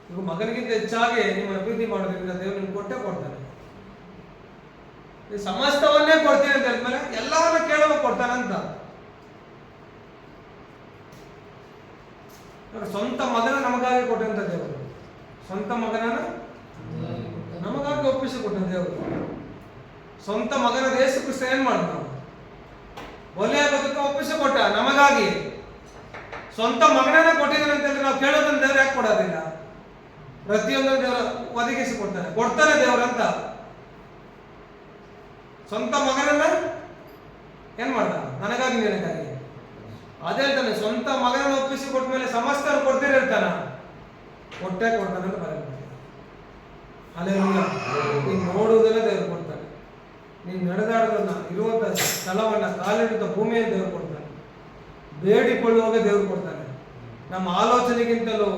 ಈಗ ಮಗನಿಗಿಂತ ಹೆಚ್ಚಾಗಿ ನಿಮ್ಮನ್ನು ಪ್ರೀತಿ ಮಾಡೋದ್ರಿಂದ ದೇವರು ನಿಮ್ಗೆ ಕೊಟ್ಟೆ ಕೊಡ್ತಾನೆ. ಸಮಸ್ತವನ್ನೇ ಕೊಡ್ತೀನಿ ಅಂತ ಹೇಳಿದ್ಮೇಲೆ ಎಲ್ಲವನ್ನ ಕೇಳುವ ಕೊಡ್ತಾನಂತ. ಸ್ವಂತ ಮಗನ ನಮಗಾಗಿ ಕೊಟ್ಟಂತ ದೇವರು, ಸ್ವಂತ ಮಗನನ್ನ ನಮಗಾಗಿ ಒಪ್ಪಿಸಿಕೊಟ್ಟ ದೇವರು. ಸ್ವಂತ ಮಗನ ಯೇಸು ಕ್ರಿಸ್ತ ಏನ್ ಮಾಡ್ದ, ಬಲಿಯಾಗೋದಕ್ಕೆ ಒಪ್ಪಿಸಿಕೊಟ್ಟ ನಮಗಾಗಿ. ಸ್ವಂತ ಮಗನನ್ನ ಕೊಟ್ಟಿದ್ದಾನೆ ಅಂತ ಹೇಳಿದ್ರೆ ನಾವು ಕೇಳೋದನ್ನ ದೇವ್ರು ಯಾಕೆ ಕೊಡೋದಿಲ್ಲ? ಪ್ರತಿಯೊಂದನ್ನು ದೇವರು ಒದಗಿಸಿ ಕೊಡ್ತಾನೆ ದೇವರಂತ. ಸ್ವಂತ ಮಗನನ್ನ ಏನ್ ಮಾಡ್ದ, ನನಗಾಗಿ ನಿನಗಾಗಿ. ಅದೇ ಹೇಳ್ತಾನೆ, ಸ್ವಂತ ಮಗನನ್ನು ಒಪ್ಪಿಸಿ ಕೊಟ್ಟ ಮೇಲೆ ಸಮಸ್ತ ಕೊಡ್ತಿರ್ತಾನ, ಕೊಟ್ಟೆ ಕೊಡ್ತಾನೆ ಅಂತ ಬರೆಯಲ್ಪಟ್ಟಿದೆ. ಹಲ್ಲೆಲೂಯಾ. ನೀನು ನೋಡುವುದನ್ನ ದೇವರು ಕೊಡ್ತಾನೆ, ನೀನು ನಡೆದಾಡೋದನ್ನ, ಇರುವಂತ ಸ್ಥಳವನ್ನ, ಕಾಲಿಡುತ್ತ ಭೂಮಿಯನ್ನು ದೇವರು ಕೊಡ್ತಾನೆ. ಬೇಡಿಕೊಳ್ಳುವಾಗ ದೇವರು ಕೊಡ್ತಾನೆ. ನಮ್ಮ ಆಲೋಚನೆಗಿಂತಲೂ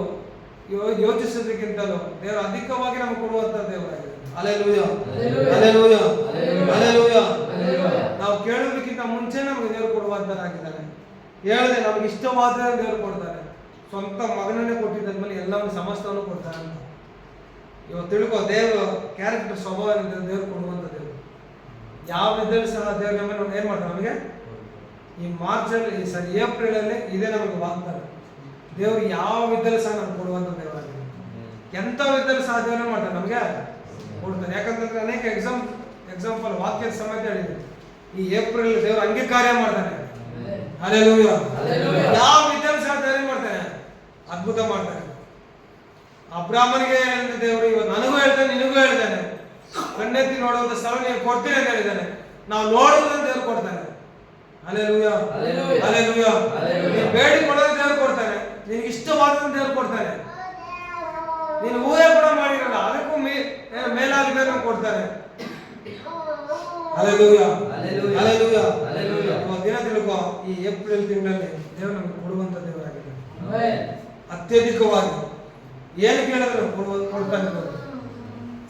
ಯೋಚಿಸೋದಕ್ಕಿಂತಲೂ ದೇವರು ಅಧಿಕವಾಗಿ ನಮಗೆ ಕೊಡುವಂತ ದೇವರಾಗಿದೆ. Hallelujah, hallelujah, hallelujah. ನಾವು ಕೇಳೋದಕ್ಕಿಂತ ಮುಂಚೆ ನಮಗೆ ದೇವರು ಕೊಡುವಂತನಾಗಿದ್ದಾನೆ. ಹೇಳಿದೆ ನಮ್ಗೆ ಇಷ್ಟವಾದ ದೇವರು ಕೊಡ್ತಾನೆ. ಸ್ವಂತ ಮಗನನ್ನೇ ಕೊಟ್ಟಿದ್ಮೇಲೆ ಎಲ್ಲವನ್ನು ಸಮಸ್ತವನ್ನು ಕೊಡ್ತಾನೆ ಅಂತ ಇವತ್ತು ತಿಳ್ಕೊ. ದೇವರು ಕ್ಯಾರೆಕ್ಟರ್ ಸ್ವಭಾವ ದೇವರು ಕೊಡುವಂತ ದೇವರು. ಯಾವ ವಿಧದಲ್ಲಿ ಸಹ ದೇವ್ರ ನಮ್ಮನ್ನು ಏನ್ ಮಾಡ್ತಾರೆ ನಮಗೆ ಈ ಮಾರ್ಚಲ್ಲಿ ಏಪ್ರಿಲ್ ಅಲ್ಲಿ ಇದೇ ನಮಗೆ ವಾಗ್ದಾನ. ದೇವರು ಯಾವ ವಿಧದಲ್ಲಿ ಸಹ ನಮ್ಗೆ ಕೊಡುವಂತ ದೇವರಾಗಿದೆ. ಎಂತ ವಿಧದಲ್ಲಿ ಸಹ ದೇವರು ಮಾಡ್ತಾರೆ ನಮಗೆ ಕೊಡ್ತಾನೆ. ಯಾಕಂತಂದ್ರೆ ಅನೇಕ ಎಕ್ಸಾಂಪಲ್ ವಾಕ್ಯದ ಸಮೇತ ಹೇಳಿದೆ. ಈ ಏಪ್ರಿಲ್ ದೇವರು ಹಂಗೆ ಕಾರ್ಯ ಮಾಡ್ತಾನೆ. ಹಲ್ಲೆಲೂಯಾ. ಯಾವ ವಿಧದಲ್ಲಿ ಸಹ ದೇವರು ಮಾಡ್ತಾನೆ, ಅದ್ಭುತ ಮಾಡ್ತಾನೆ. ಅಬ್ರಾಹ್ಮನಿಗೆ ಹೇಳಿದ ದೇವರು ಇವತ್ತು ನನಗೂ ಹೇಳ್ತಾನೆ, ನಿನಗೂ ಹೇಳ್ತಾನೆ. ಕಣ್ಣೆತ್ತಿ ನೋಡುವಂತ ಸ್ಥಳ ನೀವು ಕೊಡ್ತೀನಿ ಅಂತ ಹೇಳಿದ್ದಾನೆ. ನಾವು ನೋಡುವುದನ್ನು ದೇವರು ಕೊಡ್ತಾನೆ. Hallelujah, hallelujah. ನೀನು ಬೇಡಿಕೊಳ್ಳೋದು ದೇವರು ಕೊಡ್ತಾನೆ. ನಿನಗೆ ಇಷ್ಟವಾದ ದೇವರು ಕೊಡ್ತಾನೆ. ನೀನು ಊಹೆ ಕೂಡ ಮಾಡಿರಲ್ಲ, ಅದಕ್ಕೂ ಮೇಲಾಗಿದ್ದನ್ನು ಕೊಡ್ತಾನೆ. Hallelujah, hallelujah. ದಿನ ತಿಳ್ಕೋ, ಈ ಏಪ್ರಿಲ್ ತಿಂಗಳಲ್ಲಿ ದೇವರು ನಮಗೆ ಕೊಡುವಂತ ದೇವರಾಗಿದೆ. ಅತ್ಯಧಿಕವಾಗಿ ಏನು ಕೇಳಿದ್ರು ಕೊಡ್ತಾನೆ.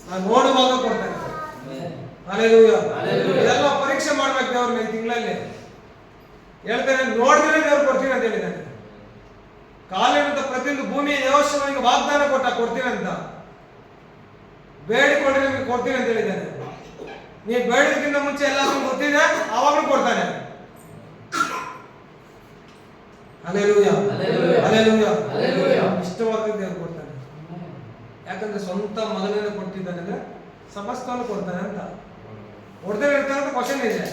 ನಾನು ನೋಡುವಾಗ ಕೊಡ್ತಾನೆ. ಹಲ್ಲೆಲೂಯಾ. ಇದೆಲ್ಲ ಪರೀಕ್ಷೆ ಮಾಡ್ಬೇಕು ದೇವ್ರನ್ನ ಈ ತಿಂಗಳಲ್ಲಿ. ಹೇಳ್ತಾನೆ ನೋಡಿದ್ರೆ ದೇವ್ರು ಕೊಡ್ತೀನಿ ಅಂತ ಹೇಳಿದ್ದಾನೆ. ಕಾಲಿಡುತ್ತ ಪ್ರತಿಯೊಂದು ಭೂಮಿಯ ಯೋಶನಿಗೆ ವಾಗ್ದಾನ ಕೊಡ್ತೀನಿ ಅಂತ. ಬೇಡಿಕೊಂಡ್ರೆ ನಿಮಗೆ ಕೊಡ್ತೀನಿ ಅಂತ ಹೇಳಿದ್ದಾನೆ. ನೀವು ಬೇಡೋದಕ್ಕಿಂತ ಮುಂಚೆ ಎಲ್ಲ ಗೊತ್ತಿದೆ, ಆವಾಗಲೂ ಕೊಡ್ತಾನೆ. Hallelujah, hallelujah. ಇಷ್ಟವಾದ ದೇವರು ಕೊಡ್ತಾನೆ. ಯಾಕಂದ್ರೆ ಸ್ವಂತ ಮಗನನ್ನು ಕೊಟ್ಟಿದ್ದಾನೆ ಅಂದ್ರೆ ಸಮಸ್ತವನ್ನು ಕೊಡ್ತಾನೆ ಅಂತ. ಕೊಡ್ತಾನೆ ಇರ್ತಾನೆ ಅಂತ ಕ್ವಶನ್ ಇದೆ.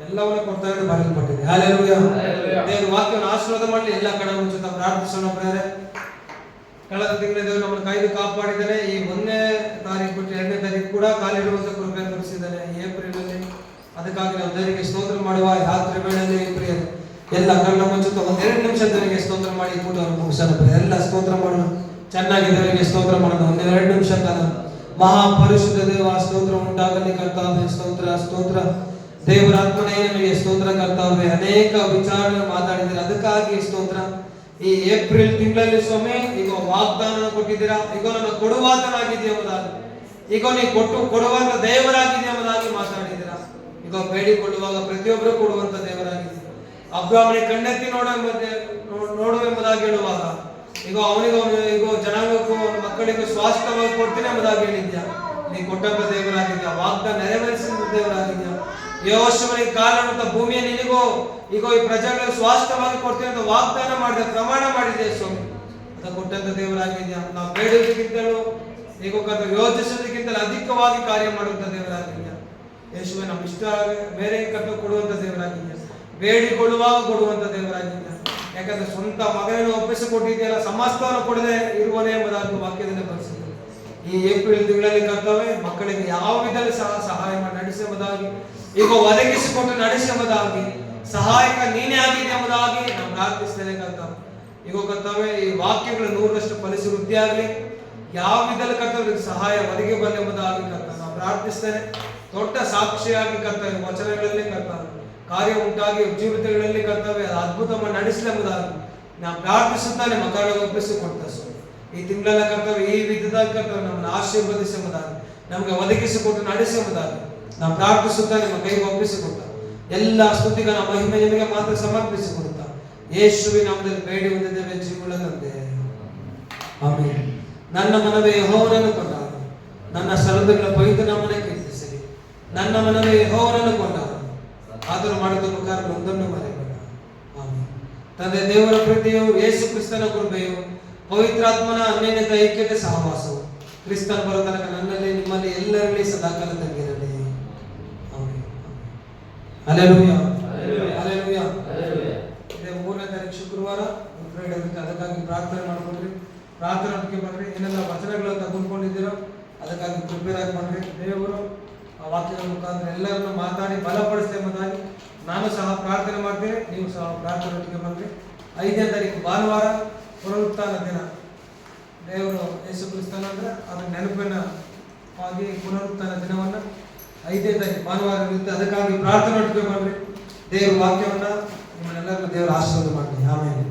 ಎಲ್ಲವನ್ನ ಕೊಡ್ತಾನೆ ಅಂತ ಬರೆಯಲ್ಪಟ್ಟಿದೆ. ಹಲ್ಲೆಲೂಯಾ. ದೇವರು ವಾಕ್ಯವನ್ನು ಆಶೀರ್ವಾದ ಮಾಡಲಿ. ಎಲ್ಲ ಕಡೆ ಮುಂಚಿತ ಪ್ರಾರ್ಥಿಸೋಣ ಪ್ರೇರೆ. ಕಳೆದ ತಿಂಗಳ ದೇವರು ನಮ್ಮನ್ನು ಕಾಯ್ದು ಕಾಪಾಡಿದ್ದಾನೆ. ಈ 1ನೇ ತಾರೀಕು ಬಿಟ್ಟು 2ನೇ ತಾರೀಕು ಕೂಡ ಕಾಲಿಡುವಂತ ಕೃಪೆ ತೋರಿಸಿದ್ದಾನೆ ಏಪ್ರಿಲ್ ಅಲ್ಲಿ. ಅದಕ್ಕಾಗಿ ನಾವು ದೇವರಿಗೆ ಸ್ತೋತ್ರ ಮಾಡುವ ರಾತ್ರಿ ವೇಳೆಯಲ್ಲಿ ಪ್ರಿಯರೇ ಎಲ್ಲ ಕಣ್ಣ ಮುಚ್ಚುತ್ತ 1-2 ನಿಮಿಷ ದೇವರಿಗೆ ಸ್ತೋತ್ರ ಮಾಡಿ ಕೂಟವನ್ನು ಮುಗಿಸೋಣ. ಎಲ್ಲ ಸ್ತೋತ್ರ ಮಾಡೋಣ. ಚೆನ್ನಾಗಿ ದೇವರಿಗೆ ಸ್ತೋತ್ರ ಮಾಡೋಣ. 1-2 ನಿಮಿಷ ಕಾಲ. ಮಹಾಪರಿಶುದ್ಧ ದೇವ ಸ್ತೋತ್ರ ಉಂಟಾಗಲಿ ಕರ್ತಾವೆ. ಸ್ತೋತ್ರ ಸ್ತೋತ್ರ. ದೇವರ ಆತ್ಮನೇ ನಿಮಗೆ ಸ್ತೋತ್ರ ಕರ್ತಾವೆ. ಅನೇಕ ವಿಚಾರಗಳನ್ನು ಮಾತಾಡಿದ್ದೀರಾ, ಅದಕ್ಕಾಗಿ ಸ್ತೋತ್ರ. ಈ ಏಪ್ರಿಲ್ ತಿಂಗಳಲ್ಲಿ ಸ್ವಾಮಿ ಈಗ ವಾಗ್ದಾನ ಕೊಟ್ಟಿದ್ದೀರಾ. ಈಗ ನನ್ನ ಕೊಡುವಾತನಾಗಿದೆಯಾ ಎಂಬುದಾಗಿ, ಈಗ ನೀವು ಕೊಡುವಂತ ದೇವರಾಗಿದೆಯಾ ಎಂಬುದಾಗಿ ಮಾತಾಡಿದ್ದೀರಾ. ಈಗ ಬೇಡಿಕೊಳ್ಳುವಾಗ ಪ್ರತಿಯೊಬ್ಬರು ಕೊಡುವಂತ ದೇವರಾಗಿದೆ. ಅಬ್ರಾಹ್ಮನಿಗೆ ಕಣ್ಣೆತ್ತಿ ನೋಡುವೆಂಬುದಾಗಿ ಹೇಳುವಾಗ ಈಗ ಈಗ ಜನಾಂಗಕ್ಕೂ ಮಕ್ಕಳಿಗೂ ಸ್ವಾಸ್ಥ್ಯವಾಗಿ ಕೊಡ್ತೀನಿ ಎಂಬುದಾಗಿ ಹೇಳಿದ್ಯಾ. ನೀ ಕೊಟ್ಟಂತ ದೇವರಾಗಿದ್ಯಾ. ವಾಗ್ದಾನ ನೆರವೇರಿಸಿದ ದೇವರಾಗಿದ್ಯಾ. ಯೆಹೋಶುವನಿಗೆ ಕಾಲಿಡುತ್ತ ಭೂಮಿಯ ನಿನಗೂ ಈಗ ಈ ಪ್ರಜೆಗಳಿಗೆ ಸ್ವಾಸ್ಥ್ಯವಾಗಿ ಕೊಡ್ತೀನಿ ಅಂತ ವಾಗ್ದಾನ ಮಾಡಿದ, ಪ್ರಮಾಣ ಮಾಡಿದೆ ಸ್ವಾಮಿ. ಅದ ಕೊಟ್ಟಂತ ದೇವರಾಗಿದ್ಯಾ. ನಾವು ಬೇಡೋದಕ್ಕಿಂತಲೂ ಈಗ ಯೋಚಿಸೋದಕ್ಕಿಂತಲೂ ಅಧಿಕವಾಗಿ ಕಾರ್ಯ ಮಾಡುವಂತ ದೇವರಾಗಿದ್ಯಾ. ಯೇಸುವೆ ನಮ್ಮ ಇಷ್ಟ ಬೇರೆ ಕಟ್ಟು ಕೊಡುವಂತ ದೇವರಾಗಿದ್ಯಾ. ಬೇಡಿಕೊಳ್ಳುವಾಗ ಕೊಡುವಂತ ದೇವರಾಗಿದ್ಯಾ. ಯಾಕಂದ್ರೆ ಸ್ವಂತ ಮಗನನ್ನು ಒಪ್ಪಿಸಿಕೊಟ್ಟಿದೆಯಲ್ಲ, ಸಮಸ್ತವನ್ನು ಕೊಡದೆ ಇರುವನೇ ಎಂಬುದಾಗಿ ವಾಕ್ಯದಲ್ಲಿ ಬರೆಸಿದೆ. ಈ ಏಪ್ರಿಲ್ ತಿಂಗಳಲ್ಲಿ ಕರ್ತವ್ಯ ಮಕ್ಕಳಿಗೆ ಯಾವ ವಿಧದಲ್ಲಿ ಸಹಾಯ ಮಾಡಿ ನಡೆಸುವುದಾಗಿ, ಈಗ ಒದಗಿಸಿಕೊಂಡು ನಡೆಸುವುದಾಗಿ ಸಹಾಯಕ ನೀನೇ ಆಗಿದೆ ಎಂಬುದಾಗಿ ನಾವು ಪ್ರಾರ್ಥಿಸ್ತೇನೆ ಕರ್ತವ್ಯ. ಈಗ ಕರ್ತವ್ಯ ಈ ವಾಕ್ಯಗಳು 100ರಷ್ಟು ಫಲಿಸಿ ವೃದ್ಧಿ ಆಗಲಿ. ಯಾವ ವಿಧದಲ್ಲಿ ಕರ್ತವ್ಯ ಸಹಾಯ ಒದಗಿ ಬರಲಿ ಎಂಬುದಾಗಿ ಕರ್ತವ್ಯ ನಾವು ಪ್ರಾರ್ಥಿಸ್ತೇನೆ. ದೊಡ್ಡ ಸಾಕ್ಷಿಯಾಗಿ ಕರ್ತವ್ಯ ವಚನಗಳಲ್ಲಿ ಕರ್ತವ್ಯ ಕಾರ್ಯ ಉಂಟಾಗಿ ಜೀವಿತಗಳಲ್ಲಿ ಕರ್ತವ್ಯ ಅದ್ಭುತವನ್ನು ನಡೆಸಲೆಂಬುದಾಗಿ ನಾವು ಪ್ರಾರ್ಥಿಸುತ್ತಾನೆ. ಮಕ್ಕಳಿಗೆ ಒಪ್ಪಿಸಿಕೊಡ್ತಾ ಈ ತಿಂಗಳ ಕರ್ತವ್ಯ ಈ ವಿಧದ ಕರ್ತವ್ಯ ನಮ್ಮನ್ನು ಆಶೀರ್ವದಿಸುವುದಾಗಿ, ನಮಗೆ ಒದಗಿಸಿಕೊಟ್ಟು ನಡೆಸುವುದಾಗಿ ನಾವು ಪ್ರಾರ್ಥಿಸುತ್ತಾ ನಿಮ್ಮ ಕೈಗೆ ಒಪ್ಪಿಸಿಕೊಡ್ತಾ ಎಲ್ಲ ಸ್ತುತಿಗಳ ಮಹಿಮೆ ನಿಮಗೆ ಮಾತ್ರ ಸಮರ್ಪಿಸಿಕೊಡುತ್ತಾ ಯೇಸುವಿನ ನಾಮದಲ್ಲಿ ಬೇಡಿ ಹೊಂದಿದ್ದೇವೆ ಜೀವನ ತಂದೆ, ಆಮೆನ್. ನನ್ನ ಮನವೇ ಯೆಹೋವನನ್ನು ಕೊಂಡಾಡು, ನನ್ನ ಸರದುಗಳ ಪವಿತ್ರ ನಾಮವನ್ನು ಕೀರ್ತಿಸಿರಿ. ನನ್ನ ಮನವೇ ಯೆಹೋವನನ್ನು ಕೊಂಡಾಡು, ಆದರೂ ಮಾಡಿದ ಉಪಕಾರ ಒಂದನ್ನು ಮರೆಯಬೇಡ. ಆಮೆನ್. ತಂದೆ ದೇವರ ಪ್ರೀತಿಯು, ಯೇಸು ಕ್ರಿಸ್ತನ ಕೃಪೆಯು, ಪವಿತ್ರಾತ್ಮನ ಅನ್ಯೋನ್ಯತೆ ಐಕ್ಯತೆ ಸಹವಾಸವು ಕ್ರಿಸ್ತನ ಬರೋ ತನಕ ನನ್ನಲ್ಲಿ ನಿಮ್ಮಲ್ಲಿ ಎಲ್ಲರಲ್ಲಿ ಸದಾಕಾಲ ತಂಗಿರಲಿ. ಆಮೆನ್. Hallelujah, hallelujah. ಇದೇ 3ನೇ ತಾರೀಕು ಶುಕ್ರವಾರ ಫ್ರೈಡೆ ಇರುತ್ತೆ. ಅದಕ್ಕಾಗಿ ಪ್ರಾರ್ಥನೆ ಮಾಡ್ಕೊಂಡ್ರಿ, ಪ್ರಾರ್ಥನೆ ಮಾಡ್ರಿ. ಏನೆಲ್ಲ ವಚನಗಳು ತಗೊಂಡ್ಕೊಂಡಿದ್ದೀರೋ ಅದಕ್ಕಾಗಿ ಪ್ರಿಪೇರ್ ಆಗಿ ಮಾಡ್ರಿ. ದೇವರು ಆ ವಾಕ್ಯಗಳ ಮುಖಾಂತರ ಎಲ್ಲರನ್ನು ಮಾತಾಡಿ ಬಲಪಡಿಸಿ ಎಂಬುದಾಗಿ ನಾನು ಸಹ ಪ್ರಾರ್ಥನೆ ಮಾಡ್ತೀನಿ. ನೀವು ಸಹ ಪ್ರಾರ್ಥನೆ ಮಾಡ್ರಿ. 5ನೇ ತಾರೀಕು ಭಾನುವಾರ ಪುನರುತ್ಥಾನ ದಿನ. ದೇವರು ಯೇಸು ಕ್ರಿಸ್ತನಂದ್ರೆ ಅದರ ನೆನಪಿನ ಆಗಿ ಪುನರುತ್ಥಾನ ದಿನವನ್ನು 5ನೇ ತಾರೀಕು ಭಾನುವಾರ ಇರುತ್ತೆ. ಅದಕ್ಕಾಗಿ ಪ್ರಾರ್ಥನೆ ಮಾಡ್ರಿ. ದೇವರ ವಾಕ್ಯವನ್ನ ನಿಮ್ಮನ್ನೆಲ್ಲರಿಗೂ ದೇವರ ಆಶೀರ್ವಾದ ಮಾಡಲಿ. ಆಮೇಲೆ